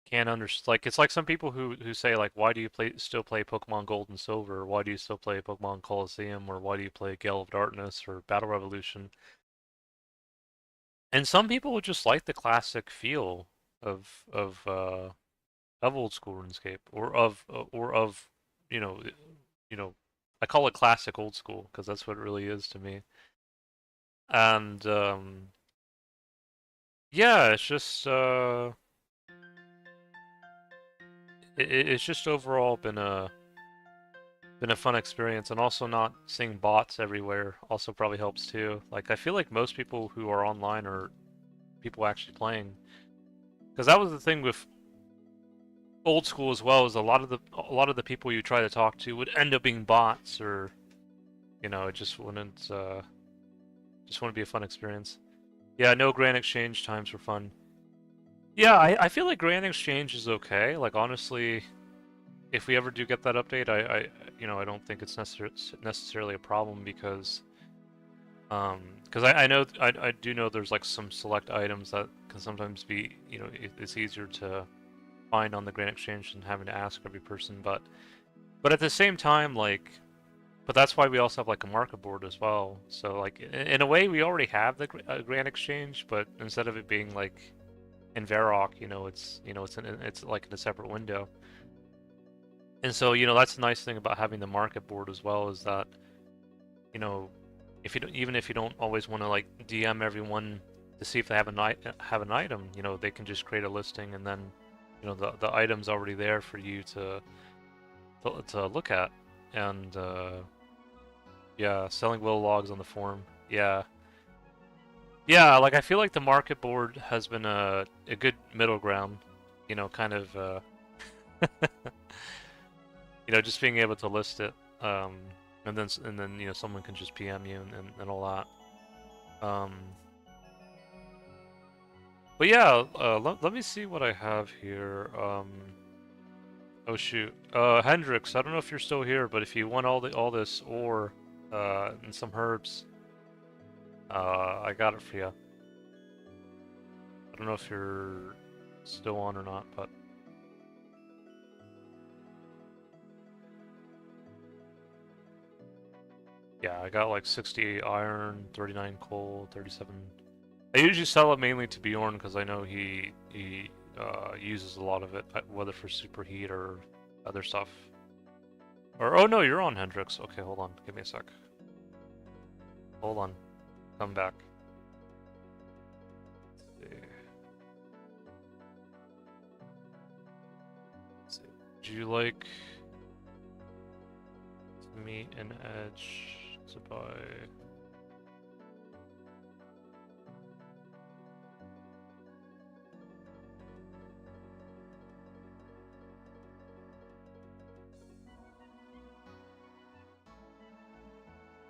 [SPEAKER 1] can't understand. Like it's like some people who say like, why do you still play Pokemon Gold and Silver? Why do you still play Pokemon Colosseum? Or why do you play Gale of Darkness or Battle Revolution? And some people would just like the classic feel of old school RuneScape or of you know you know I call it classic old school because that's what it really is to me. And yeah, it's just it's just overall been a fun experience, and also not seeing bots everywhere also probably helps too. Like I feel like most people who are online are people actually playing, because that was the thing with old school as well, is a lot of the people you try to talk to would end up being bots, or it just wouldn't be a fun experience. Yeah, no Grand Exchange times were fun. Yeah, I feel like Grand Exchange is okay. Like honestly, if we ever do get that update, I don't think it's necessarily a problem because I know I do know there's like some select items that can sometimes be, it's easier to find on the Grand Exchange than having to ask every person, but at the same time, like, but that's why we also have like a market board as well. So like in a way we already have the Grand Exchange, but instead of it being like in Varrock, it's like in a separate window. And so, that's the nice thing about having the market board as well, is that, you know, if you don't, even if you don't always want to like DM everyone to see if they have an item, they can just create a listing, and then, the item's already there for you to look at. And yeah, selling will logs on the forum. Yeah. Yeah, like I feel like the market board has been a good middle ground, kind of just being able to list it. Um, and then you know someone can just PM you and all that. Um, but yeah, let me see what I have here. Oh shoot, Hendrix, I don't know if you're still here, but if you want all this ore, and some herbs, I got it for you. I don't know if you're still on or not, but yeah, I got like 68 iron, 39 coal, 37. I usually sell it mainly to Bjorn because I know he uses a lot of it, whether for superheat or other stuff. Or oh no, you're on Hendrix. Okay, hold on, give me a sec. Hold on, come back. Let's see. Do you like meat and edge to buy?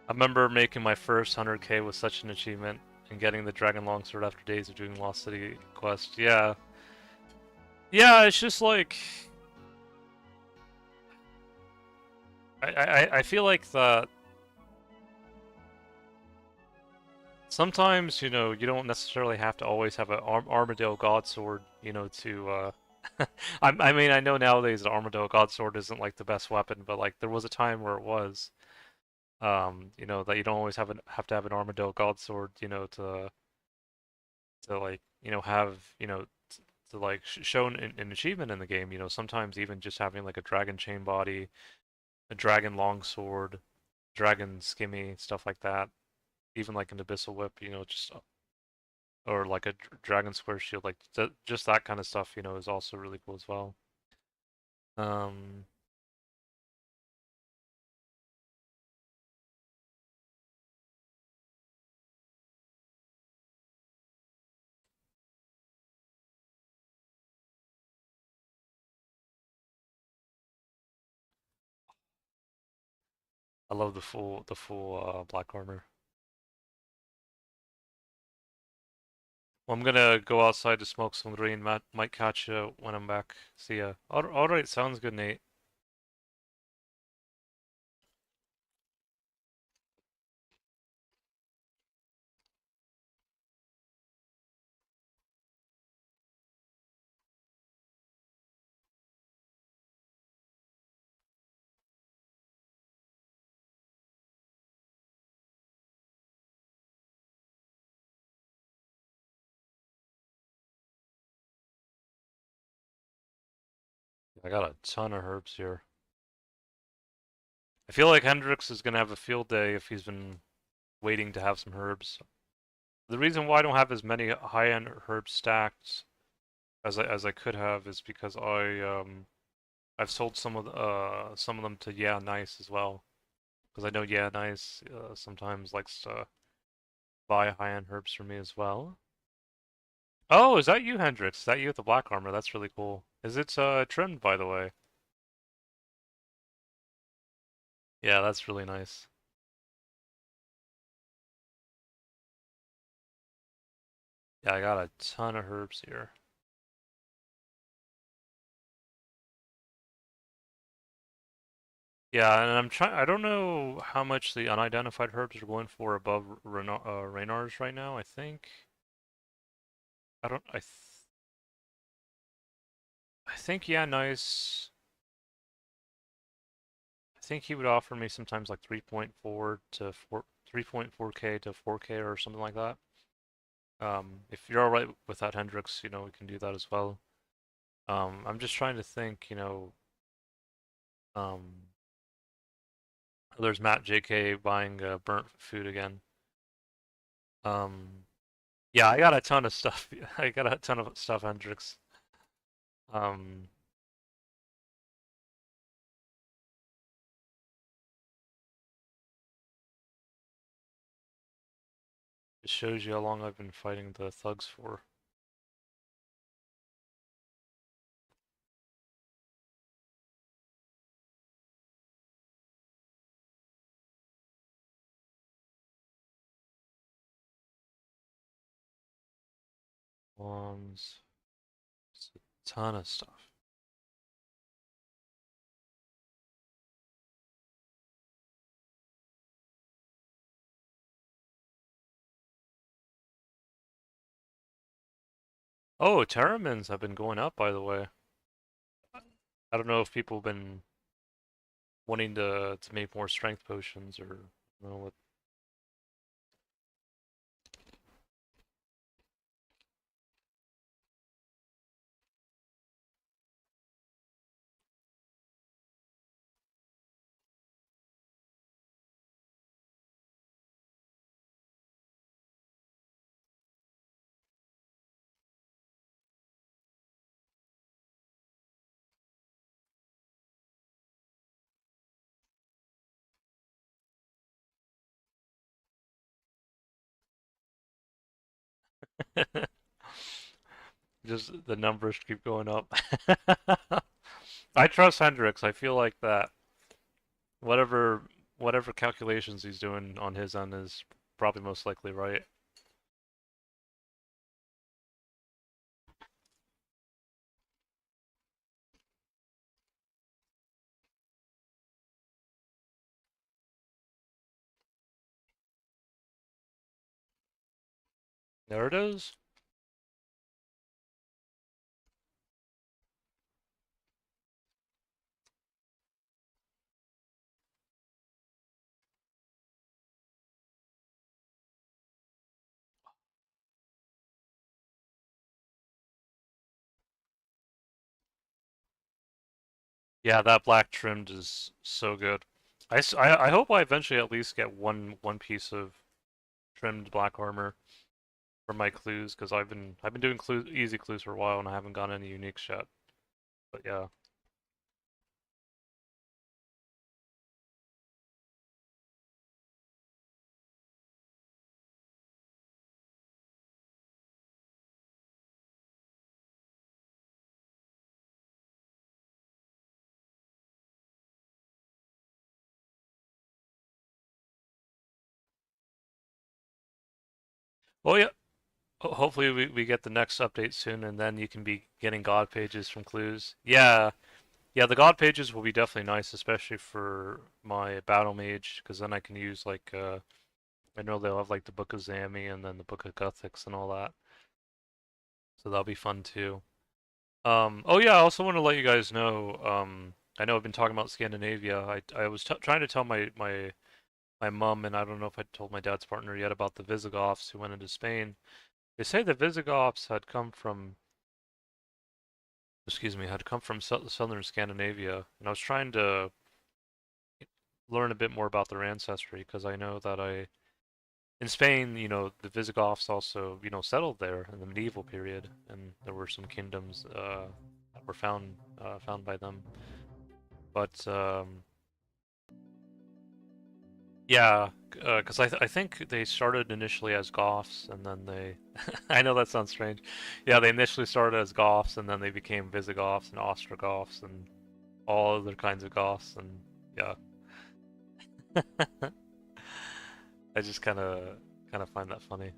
[SPEAKER 1] I remember making my first 100k was such an achievement, and getting the Dragon Longsword after days of doing Lost City quest. Yeah. Yeah, it's just like I feel like that sometimes, you know, you don't necessarily have to always have an Armadale God you know, to I mean, I know nowadays the Armadale God isn't like the best weapon, but like there was a time where it was. You know, that you don't always have to have an Armadale God you know, to like, you know, have, you know, to like show an achievement in the game, you know, sometimes even just having like a dragon chain body, a dragon longsword, dragon skimmy, stuff like that. Even like an abyssal whip, you know, just or like a dragon square shield, like just that kind of stuff, you know, is also really cool as well. Um, I love the full black armor. Well, I'm gonna go outside to smoke some green. Might catch you when I'm back. See ya. All right, sounds good, Nate. I got a ton of herbs here. I feel like Hendrix is gonna have a field day if he's been waiting to have some herbs. The reason why I don't have as many high-end herbs stacked as I could have is because I've sold some of them to Yeah Nice as well. Because I know Yeah Nice sometimes likes to buy high-end herbs for me as well. Oh, is that you, Hendrix? Is that you with the black armor? That's really cool. Is it trimmed, by the way? Yeah, that's really nice. Yeah, I got a ton of herbs here. Yeah, and I'm trying. I don't know how much the unidentified herbs are going for above Reynar's right now. I think. I don't. I think yeah, nice. I think he would offer me sometimes like 3.4 to 3.4k to 4k or something like that. If you're all right with that, Hendrix, you know we can do that as well. I'm just trying to think. You know, um, there's Matt JK buying burnt food again. Um, yeah, I got a ton of stuff. I got a ton of stuff, Hendrix. Um, it shows you how long I've been fighting the thugs for. Wands. It's a ton of stuff. Oh, Terramins have been going up, by the way. I don't know if people have been wanting to make more strength potions or I don't know what. Just the numbers keep going up. I trust Hendrix. I feel like that whatever whatever calculations he's doing on his end is probably most likely right. There it is. Yeah, that black trimmed is so good. I hope I eventually at least get one piece of trimmed black armor for my clues because I've been doing easy clues for a while and I haven't gotten any uniques yet. But yeah. Oh yeah. Hopefully we get the next update soon and then you can be getting god pages from clues. Yeah. Yeah, the god pages will be definitely nice, especially for my battle mage, because then I can use like I know they'll have like the Book of Zami and then the Book of Guthics and all that. So that'll be fun too. Oh yeah, I also want to let you guys know, I know I've been talking about Scandinavia. I was t trying to tell my mom, and I don't know if I told my dad's partner yet about the Visigoths who went into Spain. They say the Visigoths had come from, excuse me, had come from southern Scandinavia, and I was trying to learn a bit more about their ancestry because I know that in Spain, the Visigoths also, settled there in the medieval period, and there were some kingdoms that were found by them. But yeah, because I think they started initially as Goths, and then they, I know that sounds strange. Yeah, they initially started as Goths, and then they became Visigoths and Ostrogoths and all other kinds of Goths, and yeah. I just kind of find that funny.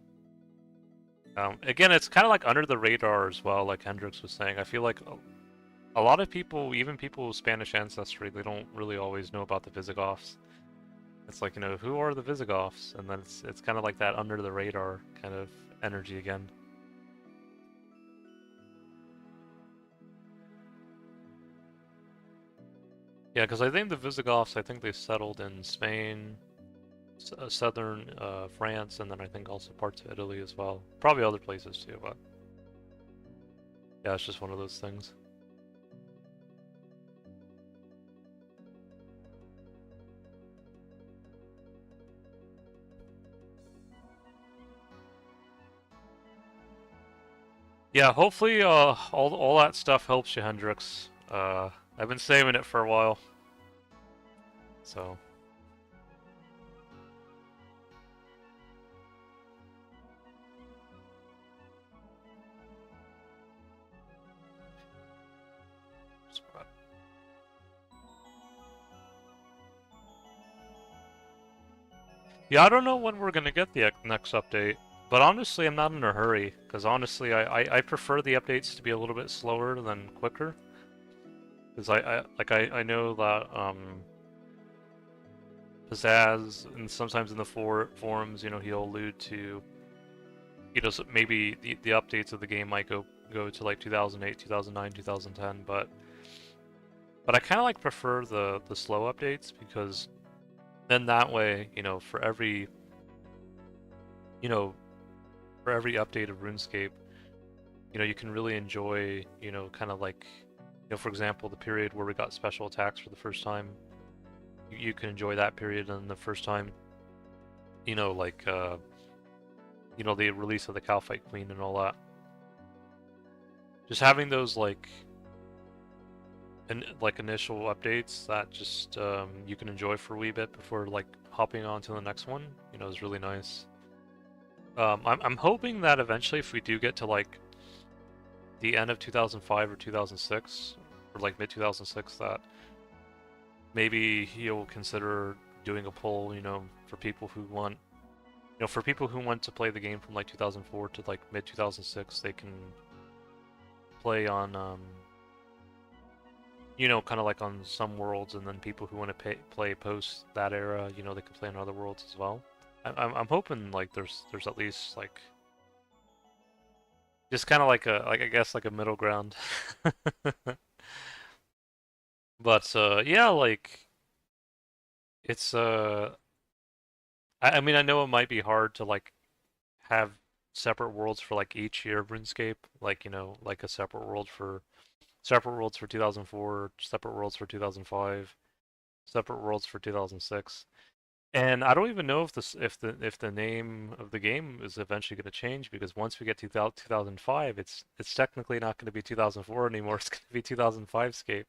[SPEAKER 1] Again, it's kind of like under the radar as well, like Hendrix was saying. I feel like a lot of people, even people with Spanish ancestry, they don't really always know about the Visigoths. It's like, who are the Visigoths? And then it's kind of like that under the radar kind of energy again. Yeah, because I think the Visigoths, I think they settled in Spain, southern France, and then I think also parts of Italy as well. Probably other places too, but yeah, it's just one of those things. Yeah, hopefully all that stuff helps you, Hendrix. I've been saving it for a while, so. Yeah, I don't know when we're gonna get the next update. But honestly, I'm not in a hurry, because honestly, I prefer the updates to be a little bit slower than quicker. Because I know that Pizzazz, and sometimes in the forums, you know, he'll allude to, you know, so maybe the updates of the game might go to like 2008, 2009, 2010, but I kind of like prefer the slow updates, because then that way, you know, you know, for every update of RuneScape, you know, you can really enjoy, you know, kind of like, you know, for example, the period where we got special attacks for the first time. You can enjoy that period, and the first time, you know, like, you know, the release of the Calphite Queen and all that. Just having those like initial updates that just you can enjoy for a wee bit before like hopping on to the next one, you know, is really nice. I'm hoping that eventually, if we do get to like the end of 2005 or 2006, or like mid 2006, that maybe he'll consider doing a poll, you know, for people who want, you know, for people who want to play the game from like 2004 to like mid 2006, they can play on, you know, kind of like on some worlds, and then people who want to play post that era, you know, they can play on other worlds as well. I'm hoping like there's at least like just kind of like a, like, I guess like a middle ground. But yeah, like it's I mean, I know it might be hard to like have separate worlds for like each year of RuneScape, like, you know, like a separate worlds for 2004, separate worlds for 2005, separate worlds for 2006. And I don't even know if the name of the game is eventually going to change, because once we get to 2005, it's technically not going to be 2004 anymore. It's going to be 2005Scape.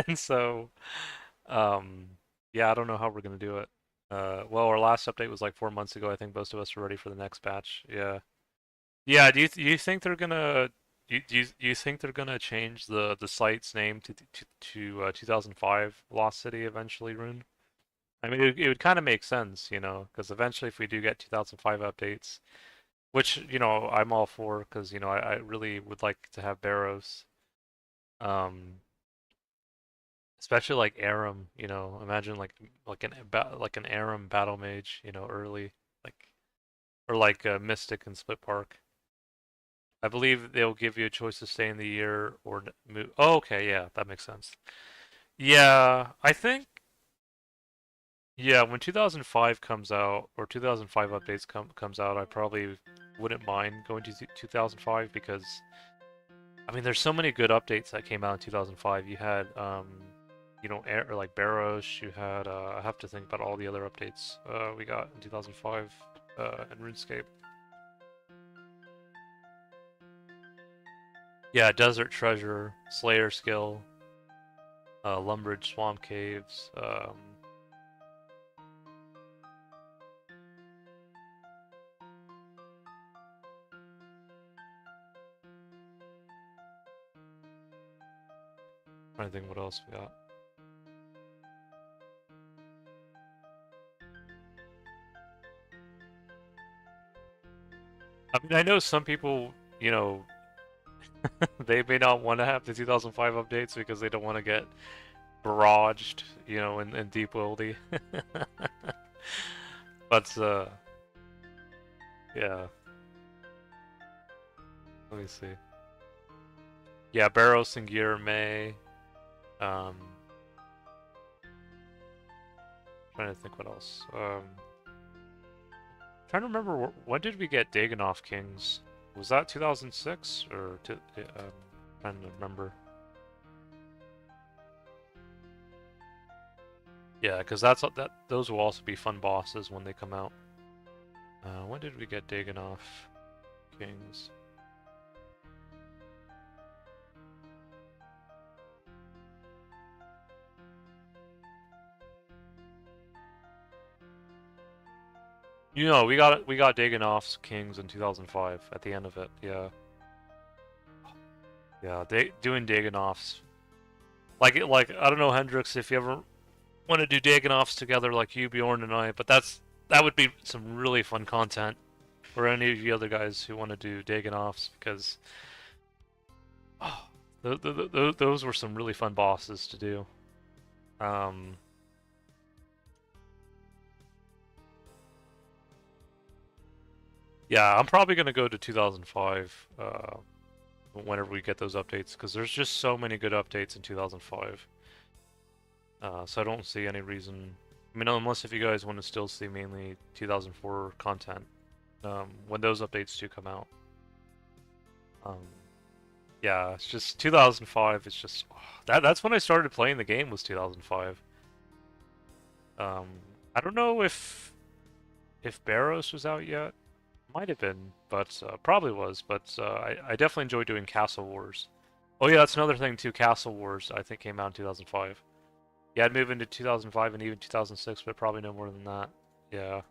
[SPEAKER 1] And so, um, yeah, I don't know how we're going to do it. Well, our last update was like 4 months ago. I think most of us are ready for the next batch. Yeah. Yeah, do you think they're gonna do you think they're gonna change the site's name to 2005 Lost City eventually, Rune? I mean, it would kind of make sense, you know, because eventually, if we do get 2005 updates, which, you know, I'm all for, because, you know, I really would like to have Barrows, um, especially like Aram, you know, imagine like an Aram battle mage, you know, early, like, or like Mystic and Split Park. I believe they'll give you a choice to stay in the year or move. Oh, okay, yeah, that makes sense. Yeah, I think, yeah, when 2005 comes out, or 2005 updates comes out, I probably wouldn't mind going to 2005, because I mean, there's so many good updates that came out in 2005. You had you know, Air, or like Barrows. You had I have to think about all the other updates we got in 2005 in RuneScape. Yeah, Desert Treasure, Slayer Skill, Lumbridge Swamp Caves. Trying to think what else we got. I mean, I know some people, you know, they may not want to have the 2005 updates because they don't want to get barraged, you know, in Deep Wildy. But yeah. Let me see. Yeah, Barrows and Gear May. Um, trying to think what else. Trying to remember when did we get Dagonoff Kings? Was that 2006 or trying to remember. Yeah, because those will also be fun bosses when they come out. When did we get Dagonoff Kings? You know, we got Dagonoff's Kings in 2005 at the end of it. Yeah. Yeah, doing Dagonoffs. Like I don't know, Hendrix, if you ever want to do Dagonoffs together like you, Bjorn, and I, but that would be some really fun content. or any of you other guys who want to do Dagonoffs, because oh, those were some really fun bosses to do. Um, yeah, I'm probably gonna go to 2005 whenever we get those updates, because there's just so many good updates in 2005. So I don't see any reason. I mean, unless if you guys want to still see mainly 2004 content when those updates do come out. Um, yeah, it's just 2005. It's just that's when I started playing the game was 2005. Um, I don't know if Barrows was out yet. Might have been, but probably was. But I definitely enjoy doing Castle Wars. Oh yeah, that's another thing too. Castle Wars I think came out in 2005. Yeah, I'd move into 2005 and even 2006, but probably no more than that. Yeah.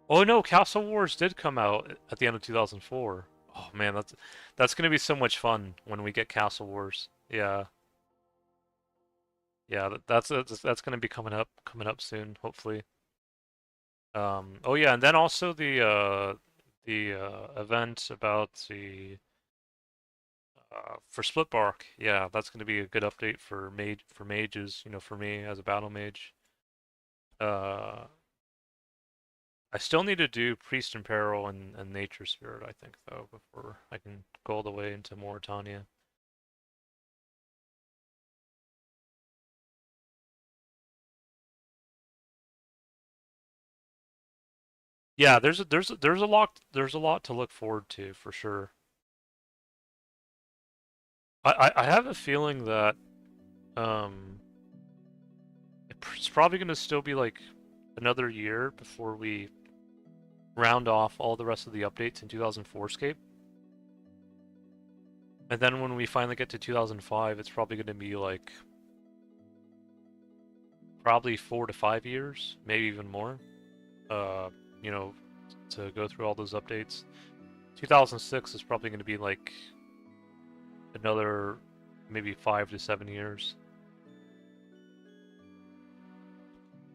[SPEAKER 1] Oh no, Castle Wars did come out at the end of 2004. Oh man, that's gonna be so much fun when we get Castle Wars. Yeah, yeah, that's gonna be coming up soon, hopefully. Oh yeah, and then also the event about the for Splitbark. Yeah, that's gonna be a good update for mages. You know, for me as a battle mage. Uh, I still need to do Priest in Peril and Nature Spirit, I think, though, before I can go all the way into Mauritania. Yeah, there's a lot to look forward to for sure. I have a feeling that um it's probably gonna still be like another year before we round off all the rest of the updates in 2004Scape. And then when we finally get to 2005, it's probably gonna be like probably 4 to 5 years, maybe even more. Uh, you know, to go through all those updates. 2006 is probably going to be like another maybe 5 to 7 years,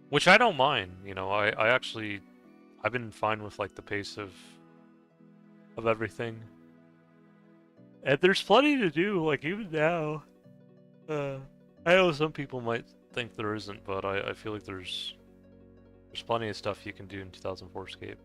[SPEAKER 1] which I don't mind. You know, I actually I've been fine with like the pace of everything, and there's plenty to do. Like even now, uh, I know some people might think there isn't, but I feel like there's plenty of stuff you can do in 2004 Scape.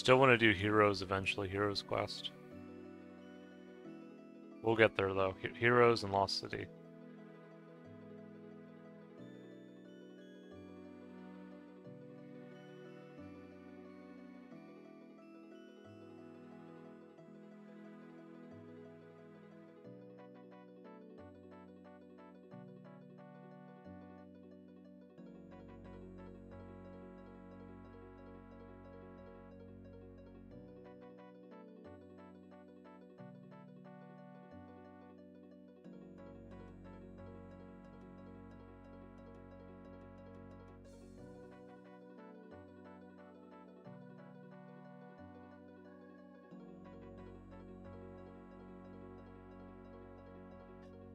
[SPEAKER 1] Still want to do Heroes eventually, Heroes Quest. We'll get there though. Heroes and Lost City.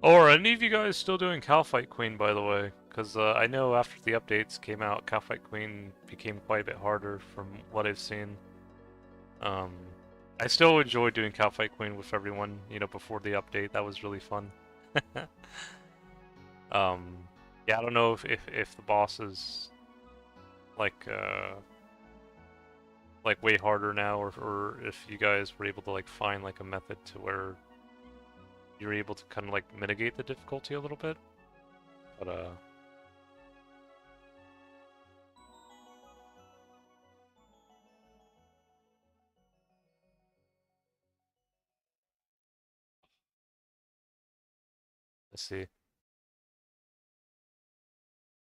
[SPEAKER 1] Oh, are any of you guys still doing Calfight Queen, by the way? Because I know after the updates came out, Calfight Queen became quite a bit harder from what I've seen. Um, I still enjoy doing Calfight Queen with everyone, you know, before the update. That was really fun. um, yeah, I don't know if the boss is like like way harder now, or if you guys were able to like find like a method to where you're able to kind of like mitigate the difficulty a little bit. But let's see.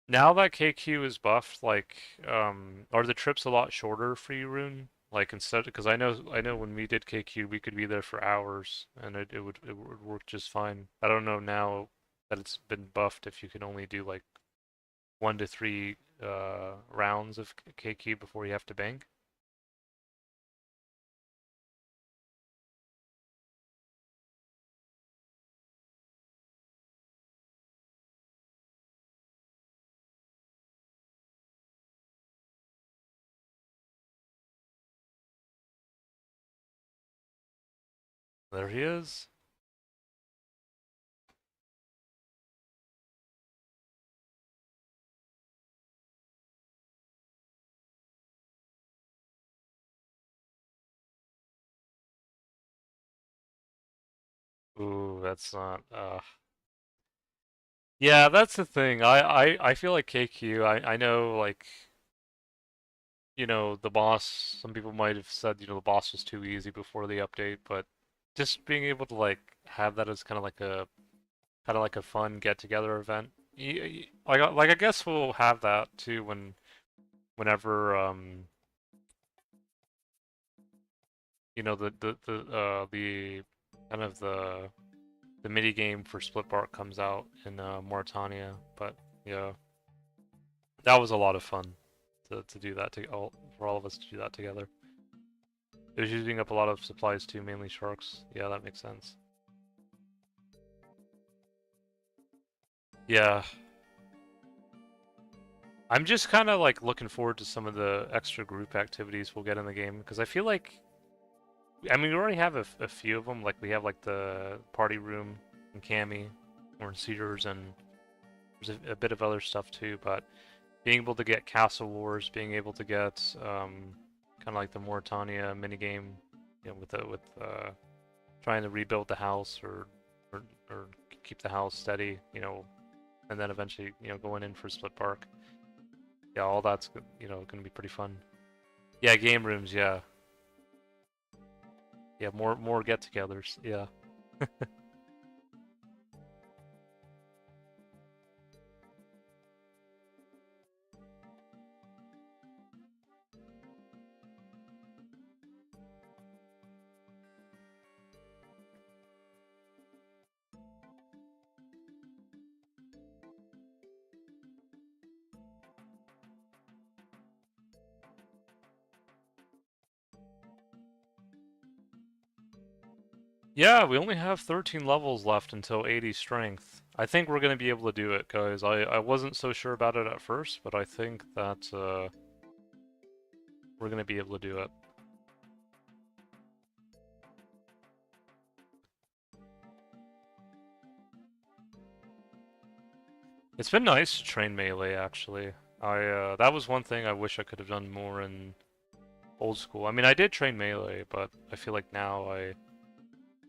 [SPEAKER 1] Now that KQ is buffed, like, are the trips a lot shorter for you, Rune? Like instead, because I know when we did KQ, we could be there for hours, and it would work just fine. I don't know now that it's been buffed if you can only do like 1 to 3 rounds of KQ before you have to bank. There he is. Ooh, that's not. Yeah, that's the thing. I feel like KQ. I know like the boss. Some people might have said the boss was too easy before the update, but just being able to like have that as kind of like a fun get together event. Like I guess we'll have that too whenever the kind of the mini game for Split Bark comes out in Mauritania. But yeah, that was a lot of fun to do that for all of us to do that together. It was using up a lot of supplies too, mainly sharks. Yeah, that makes sense. Yeah, I'm just kind of like looking forward to some of the extra group activities we'll get in the game because I feel like, I mean, we already have a few of them. Like we have like the party room in Cami or in Cedars, and there's a bit of other stuff too. But being able to get Castle Wars, being able to get kind of like the Mauritania minigame, with trying to rebuild the house or or keep the house steady, and then eventually going in for Split Park. Yeah, all that's going to be pretty fun. Yeah, game rooms. Yeah, yeah, more get-togethers. Yeah. Yeah, we only have 13 levels left until 80 strength. I think we're going to be able to do it, guys. I wasn't so sure about it at first, but I think that we're going to be able to do it. It's been nice to train melee, actually. That was one thing I wish I could have done more in old school. I mean, I did train melee, but I feel like now I'm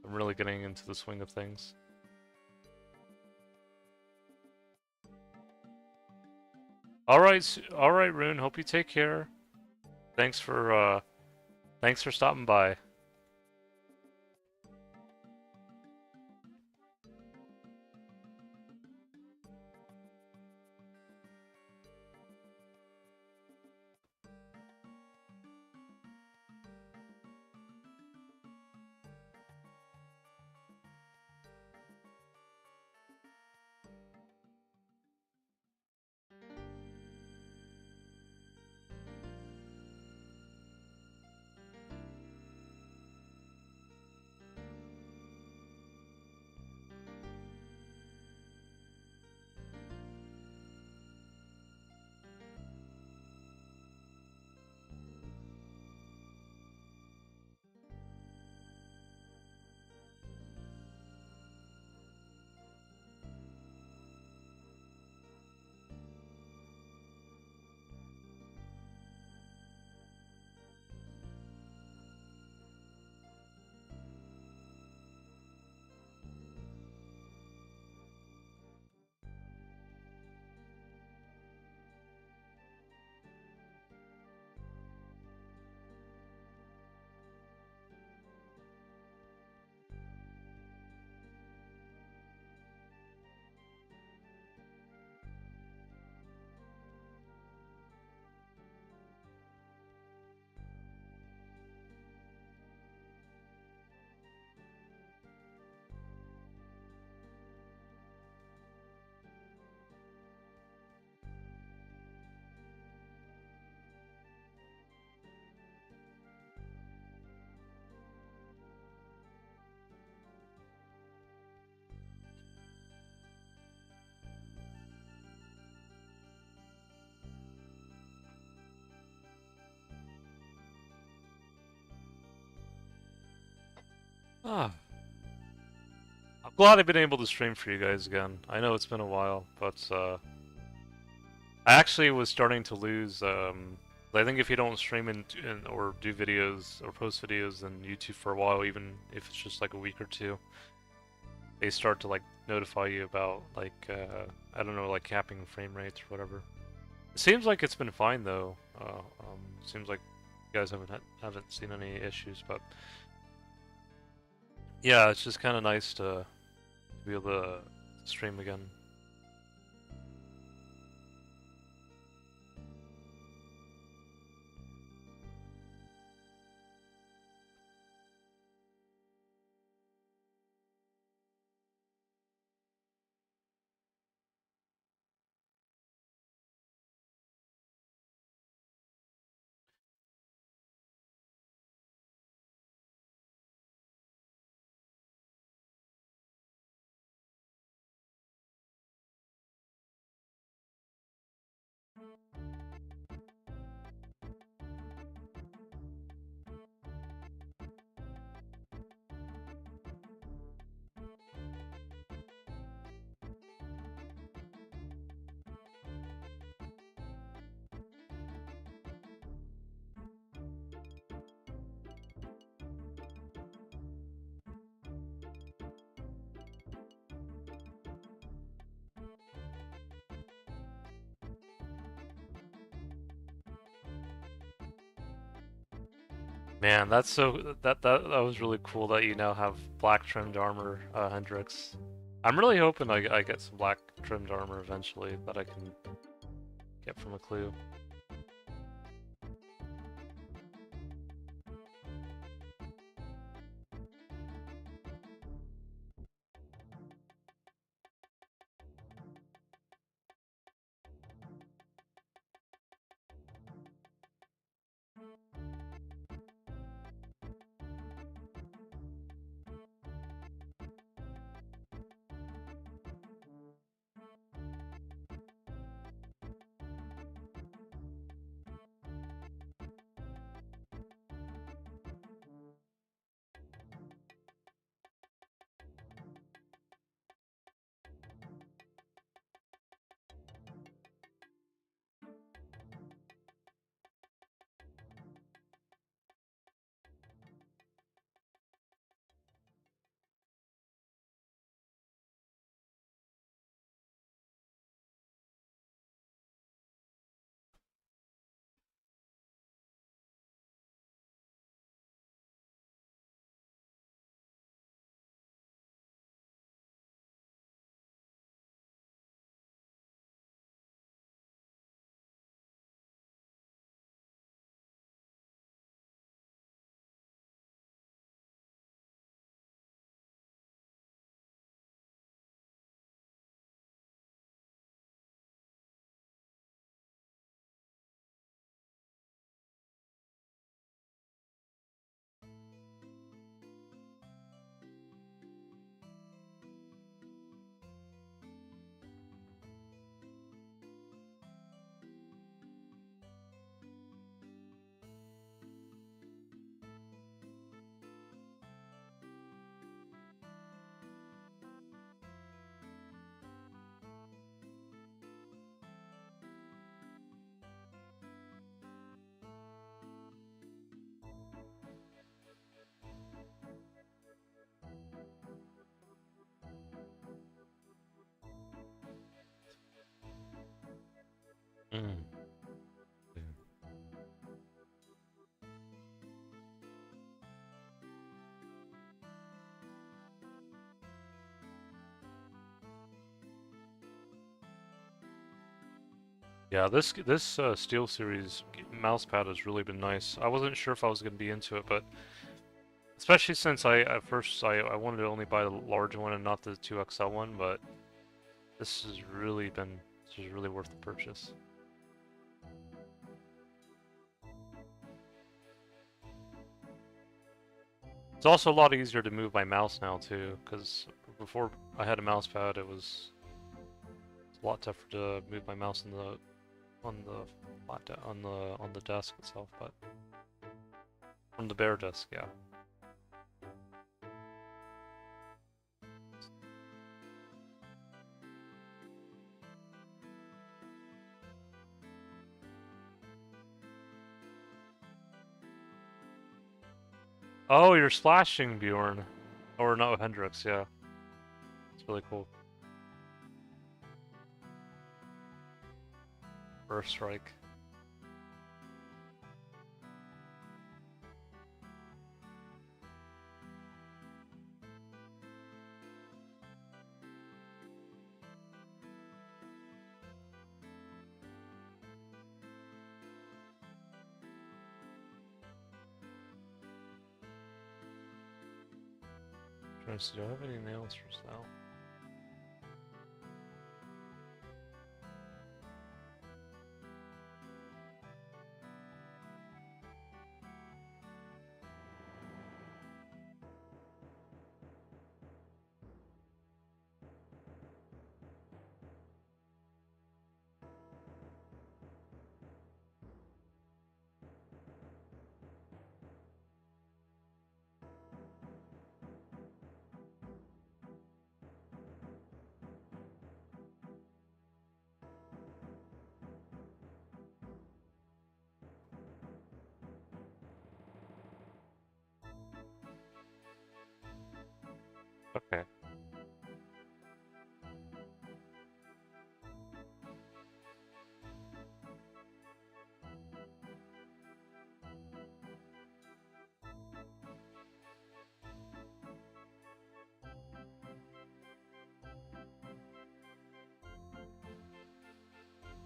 [SPEAKER 1] really getting into the swing of things. All right, Rune. Hope you take care. Thanks for uh, thanks for stopping by. Ah, I'm glad I've been able to stream for you guys again. I know it's been a while, but I actually was starting to lose. I think if you don't stream or do videos or post videos on YouTube for a while, even if it's just like a week or two, they start to like notify you about like I don't know, like capping frame rates or whatever. It seems like it's been fine though. Seems like you guys haven't seen any issues, but yeah, it's just kind of nice to be able to stream again. Man, that's that was really cool that you now have black trimmed armor, Hendrix. I'm really hoping I get some black trimmed armor eventually that I can get from a clue. Mm. Yeah, this Steel Series mousepad has really been nice. I wasn't sure if I was going to be into it, but especially since at first I wanted to only buy the large one and not the 2XL one, but this is really worth the purchase. It's also a lot easier to move my mouse now too, because before I had a mouse pad, it's a lot tougher to move my mouse on the desk itself, but on the bare desk, yeah. Oh, you're splashing, Bjorn. Or no, Hendrix, yeah. It's really cool. First strike. Trying to see, do I have any nails for sale? Okay.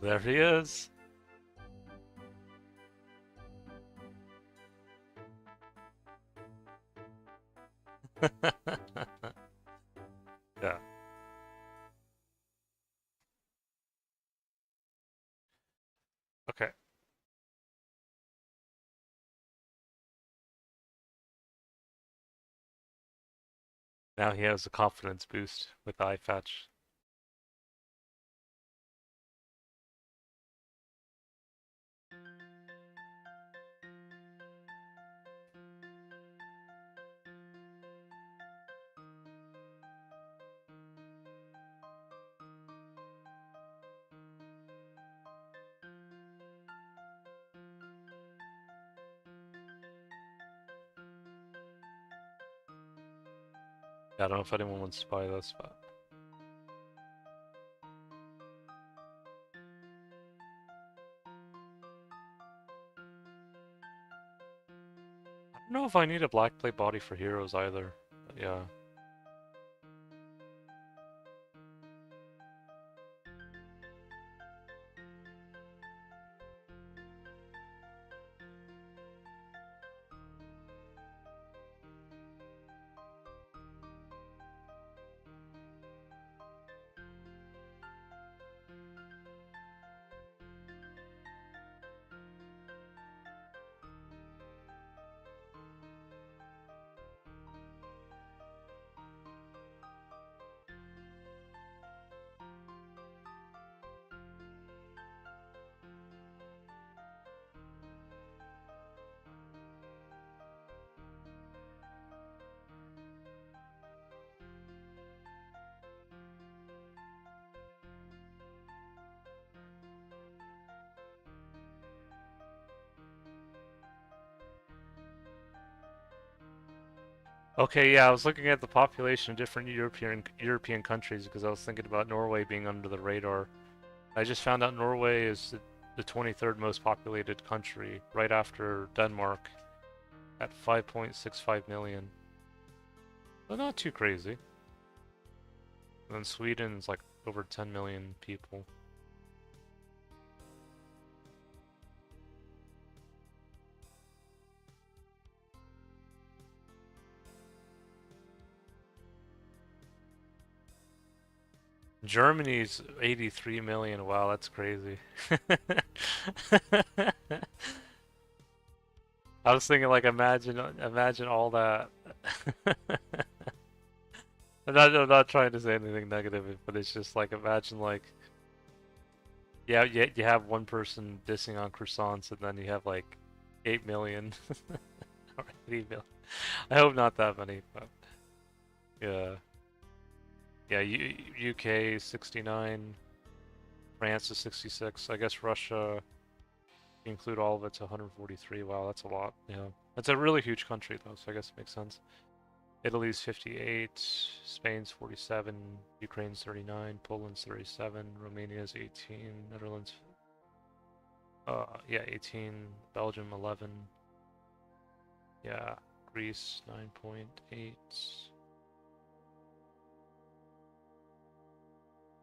[SPEAKER 1] There he is. Yeah. Okay. Now he has a confidence boost with eye patch. I don't know if anyone wants to buy this, but I don't know if I need a black plate body for heroes either. But yeah. Okay, yeah, I was looking at the population of different European countries because I was thinking about Norway being under the radar. I just found out Norway is the 23rd most populated country, right after Denmark, at 5.65 million. So not too crazy. And then Sweden's like over 10 million people. Germany's 83 million. Wow, that's crazy. I was thinking like imagine all that. I'm not trying to say anything negative, but it's just like imagine like yeah, you have one person dissing on croissants and then you have like 8 million or 80 million. I hope not that many, but yeah. Yeah, UK 69, France is 66. I guess Russia, you include all of it, to 143. Wow, that's a lot. Yeah, it's a really huge country though, so I guess it makes sense. Italy's 58, Spain's 47, Ukraine's 39, Poland's 37, Romania's 18, Netherlands, yeah, 18, Belgium 11, yeah, Greece 9.8,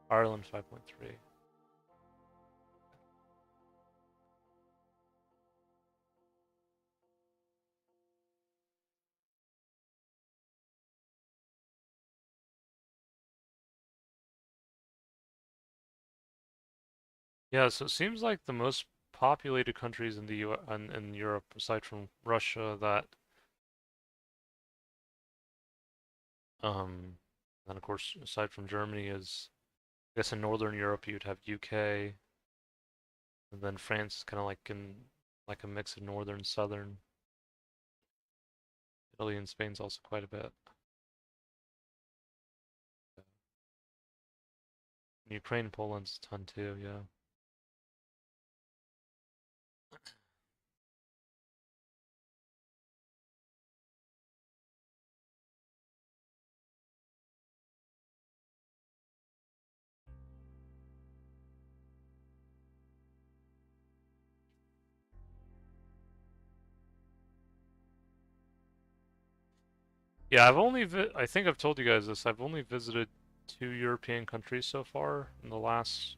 [SPEAKER 1] Ireland 5.3. Yeah, so it seems like the most populated countries in the U in Europe, aside from Russia, that then of course aside from Germany is, I guess in Northern Europe you'd have UK, and then France is kind of like in like a mix of northern, southern. Italy and Spain's also quite a bit. And Ukraine and Poland's a ton too, yeah. Yeah, I think I've told you guys this, I've only visited 2 European countries so far in the last,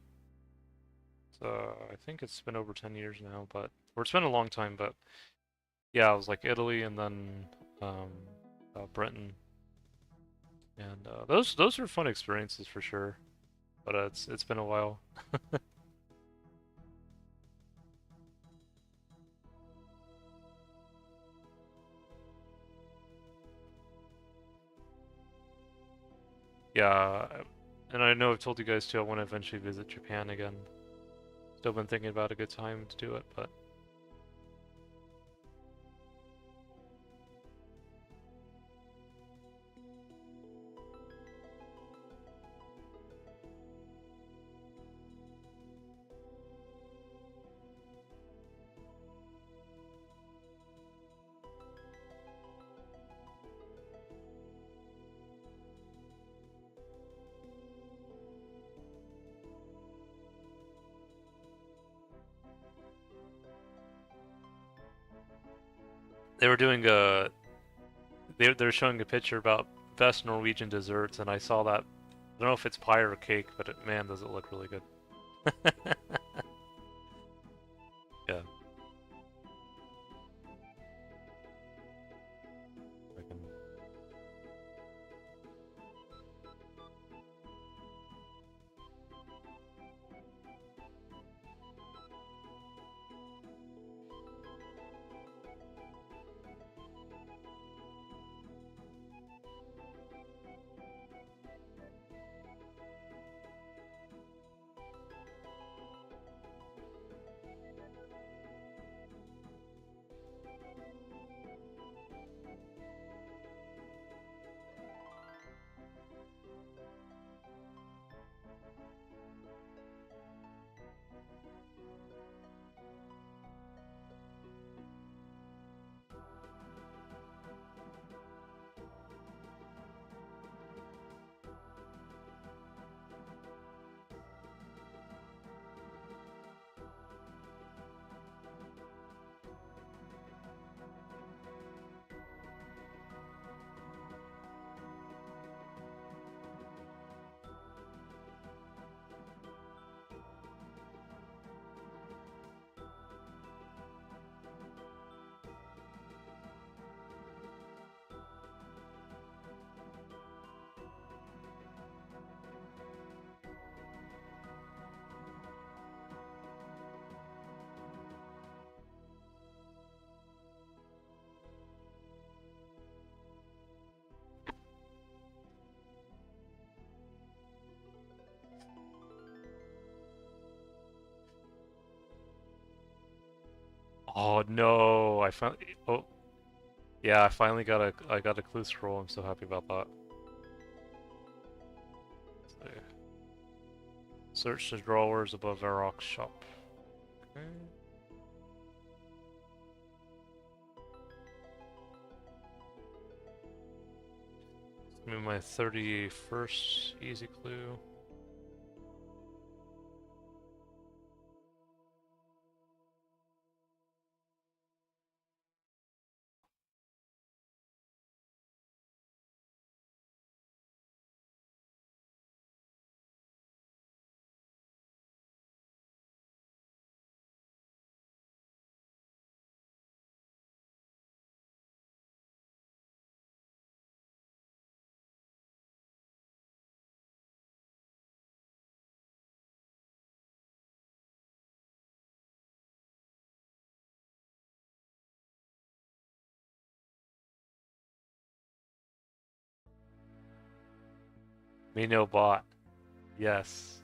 [SPEAKER 1] I think it's been over 10 years now, or it's been a long time, but yeah, it was like Italy and then um, Britain, and those were fun experiences for sure. But it's been a while. Yeah, and I know I've told you guys too. I want to eventually visit Japan again. Still been thinking about a good time to do it, but they were doing a they're showing a picture about best Norwegian desserts, and I saw that. I don't know if it's pie or cake, but man, does it look really good. Yeah. Freaking- Oh no! I finally. Oh yeah, I got a clue scroll. I'm so happy about that. So, search the drawers above Varrock's shop. Okay. Give me my 31st easy clue. Me no bot. Yes.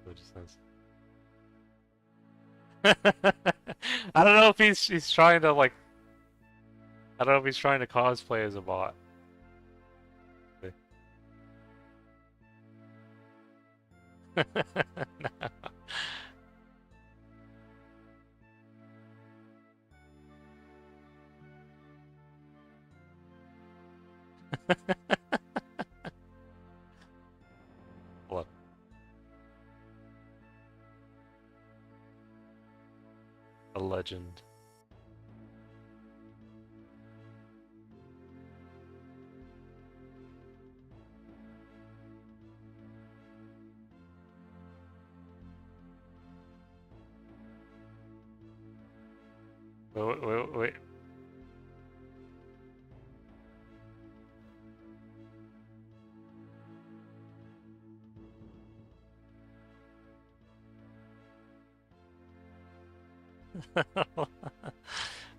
[SPEAKER 1] So it just says. I don't know if he's trying to like. I don't know if he's trying to cosplay as a bot. No. What? A legend. Wait.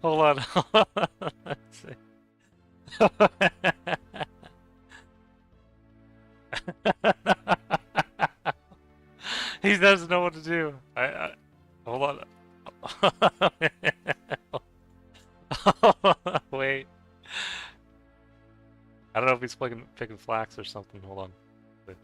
[SPEAKER 1] Hold on. Let's see. He doesn't know what to do. Hold on. Wait. I don't know if he's picking flax or something. Hold on. Wait.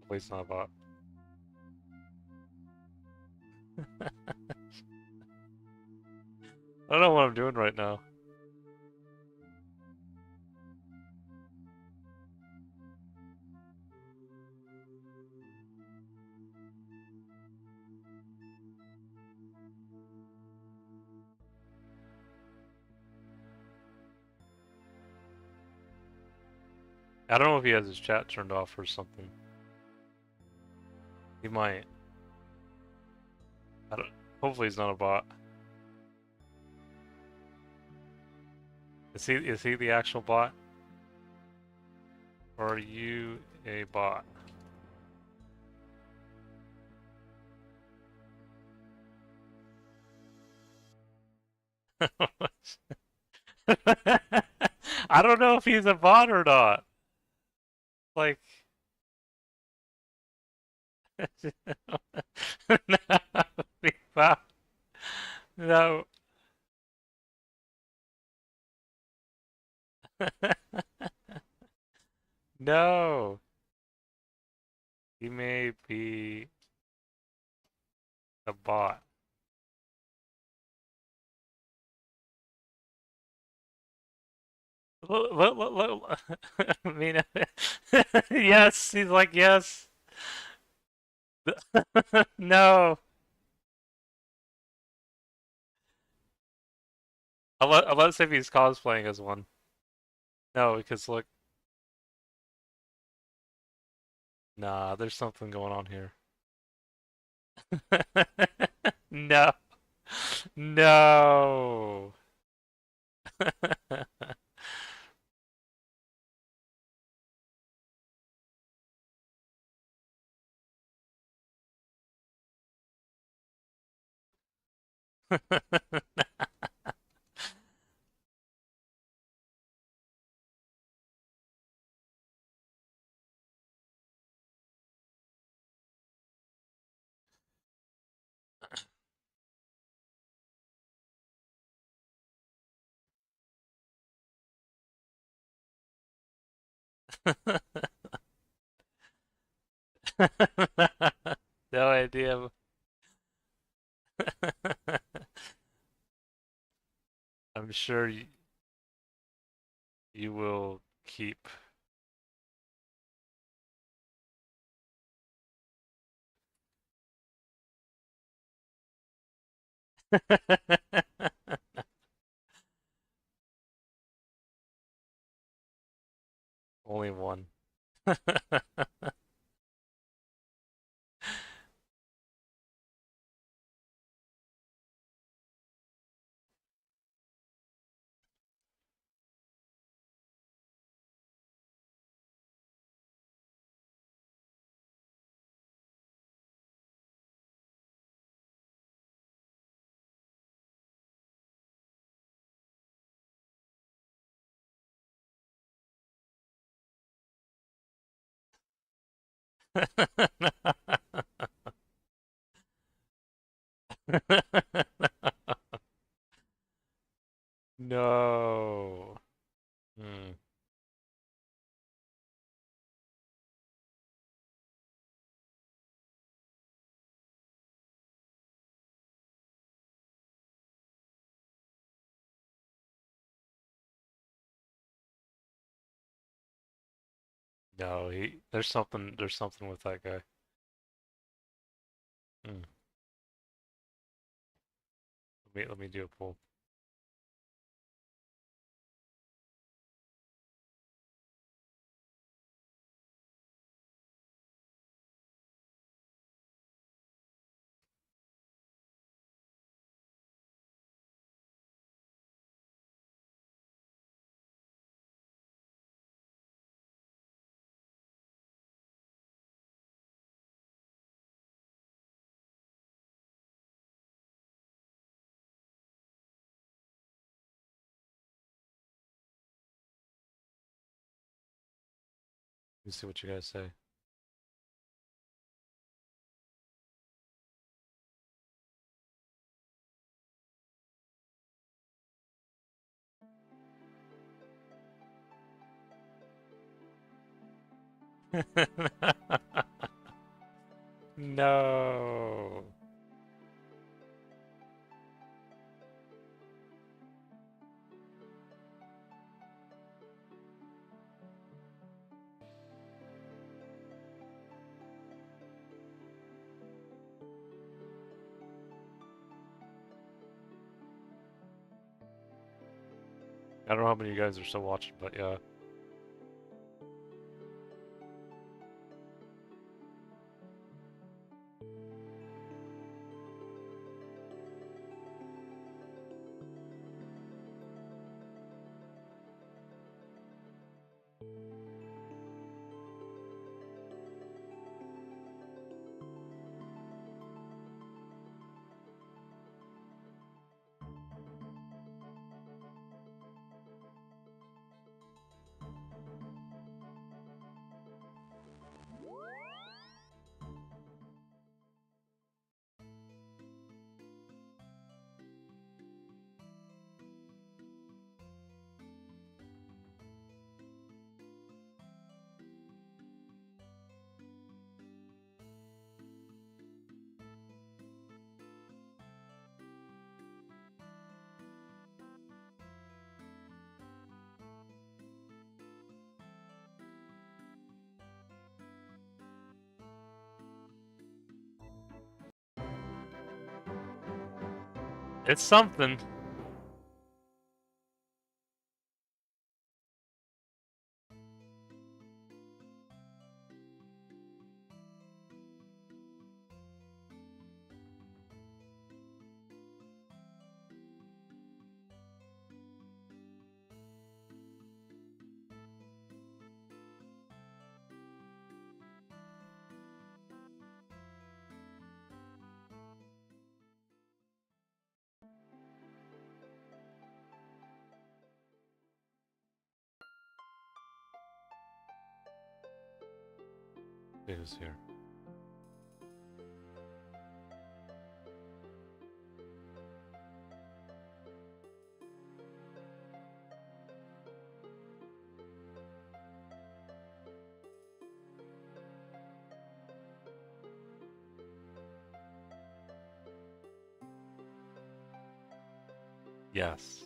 [SPEAKER 1] Wait, it's not a bot. I don't know what I'm doing right now. I don't know if he has his chat turned off or something. He might. I don't. Hopefully he's not a bot. Is he the actual bot? Or are you a bot? I don't know if he's a bot or not. Like, no, no. No. He may be a bot. I mean, yes, he's like, yes. No. Unless if he's cosplaying as one. No, because look. Nah, there's something going on here. No. No. No idea. I'm sure you will keep. Only one. No. Hmm. No, there's something with that guy. Hmm. Let me do a poll. Let me see what you guys say. No. I don't know how many of you guys are still watching, but yeah. It's something. It is here. Yes.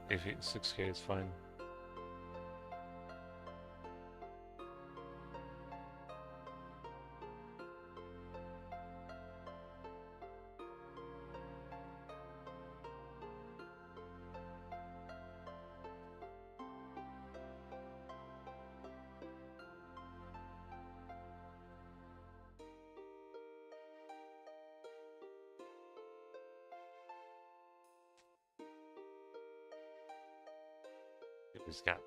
[SPEAKER 1] If 6K is fine. Who's got?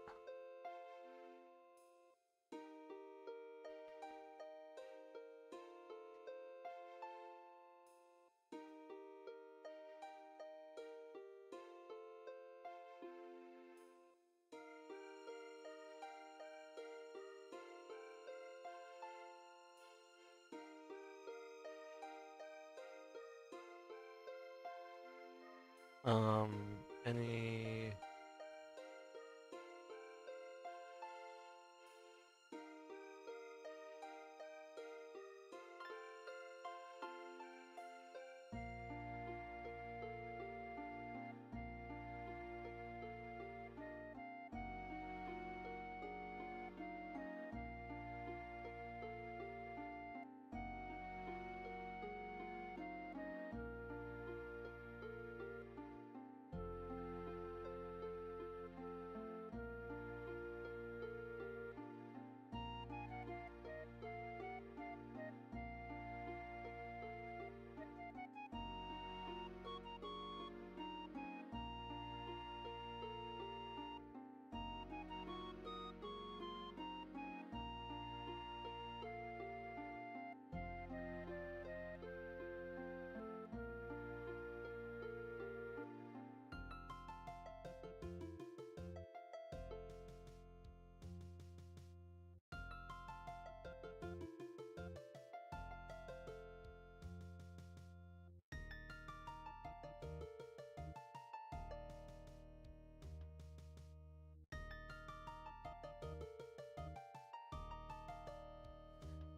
[SPEAKER 1] Um, any...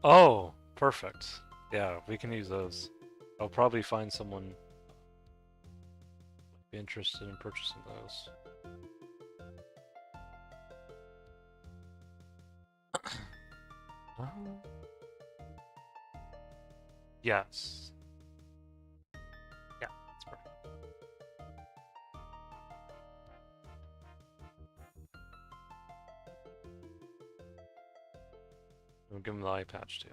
[SPEAKER 1] Oh, perfect. Yeah, we can use those. I'll probably find someone be interested in purchasing those. Yes. Yeah, that's perfect. We'll give him the eye patch too.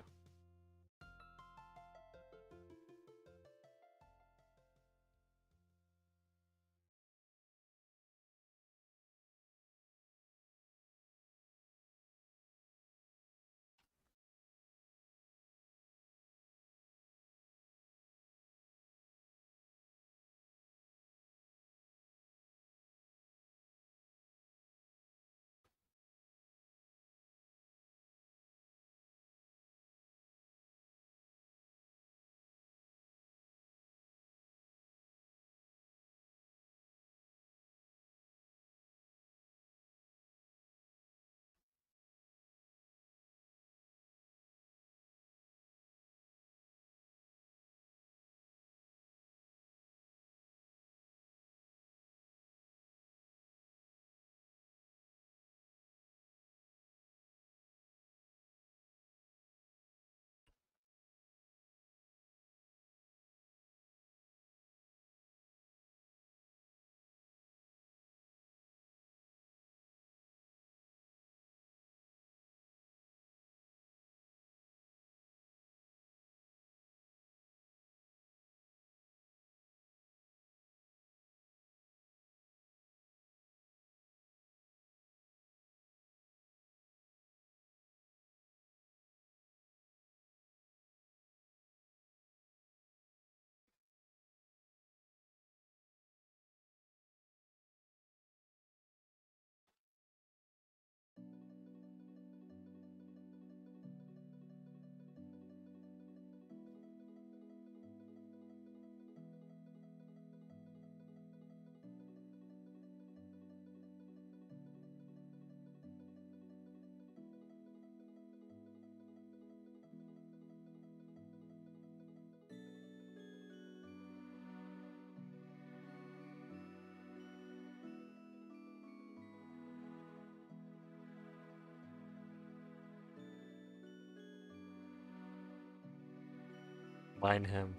[SPEAKER 1] Mine him.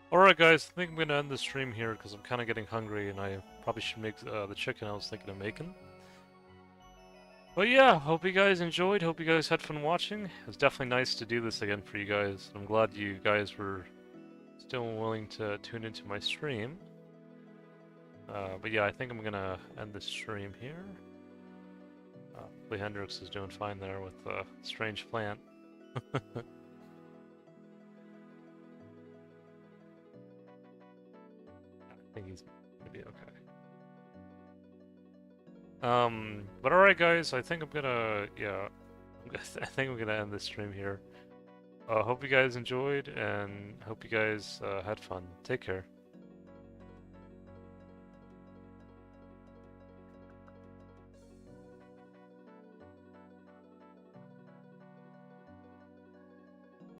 [SPEAKER 1] Alright guys, I think I'm gonna end the stream here because I'm kind of getting hungry and I probably should make the chicken I was thinking of making. But yeah, hope you guys enjoyed, hope you guys had fun watching. It was definitely nice to do this again for you guys. I'm glad you guys were still willing to tune into my stream. But yeah, I think I'm gonna end the stream here. Hopefully Hendrix is doing fine there with the strange plant. I think he's gonna be okay. But alright guys, I think I'm gonna, yeah, I think I'm gonna end this stream here. Hope you guys enjoyed, and hope you guys had fun. Take care.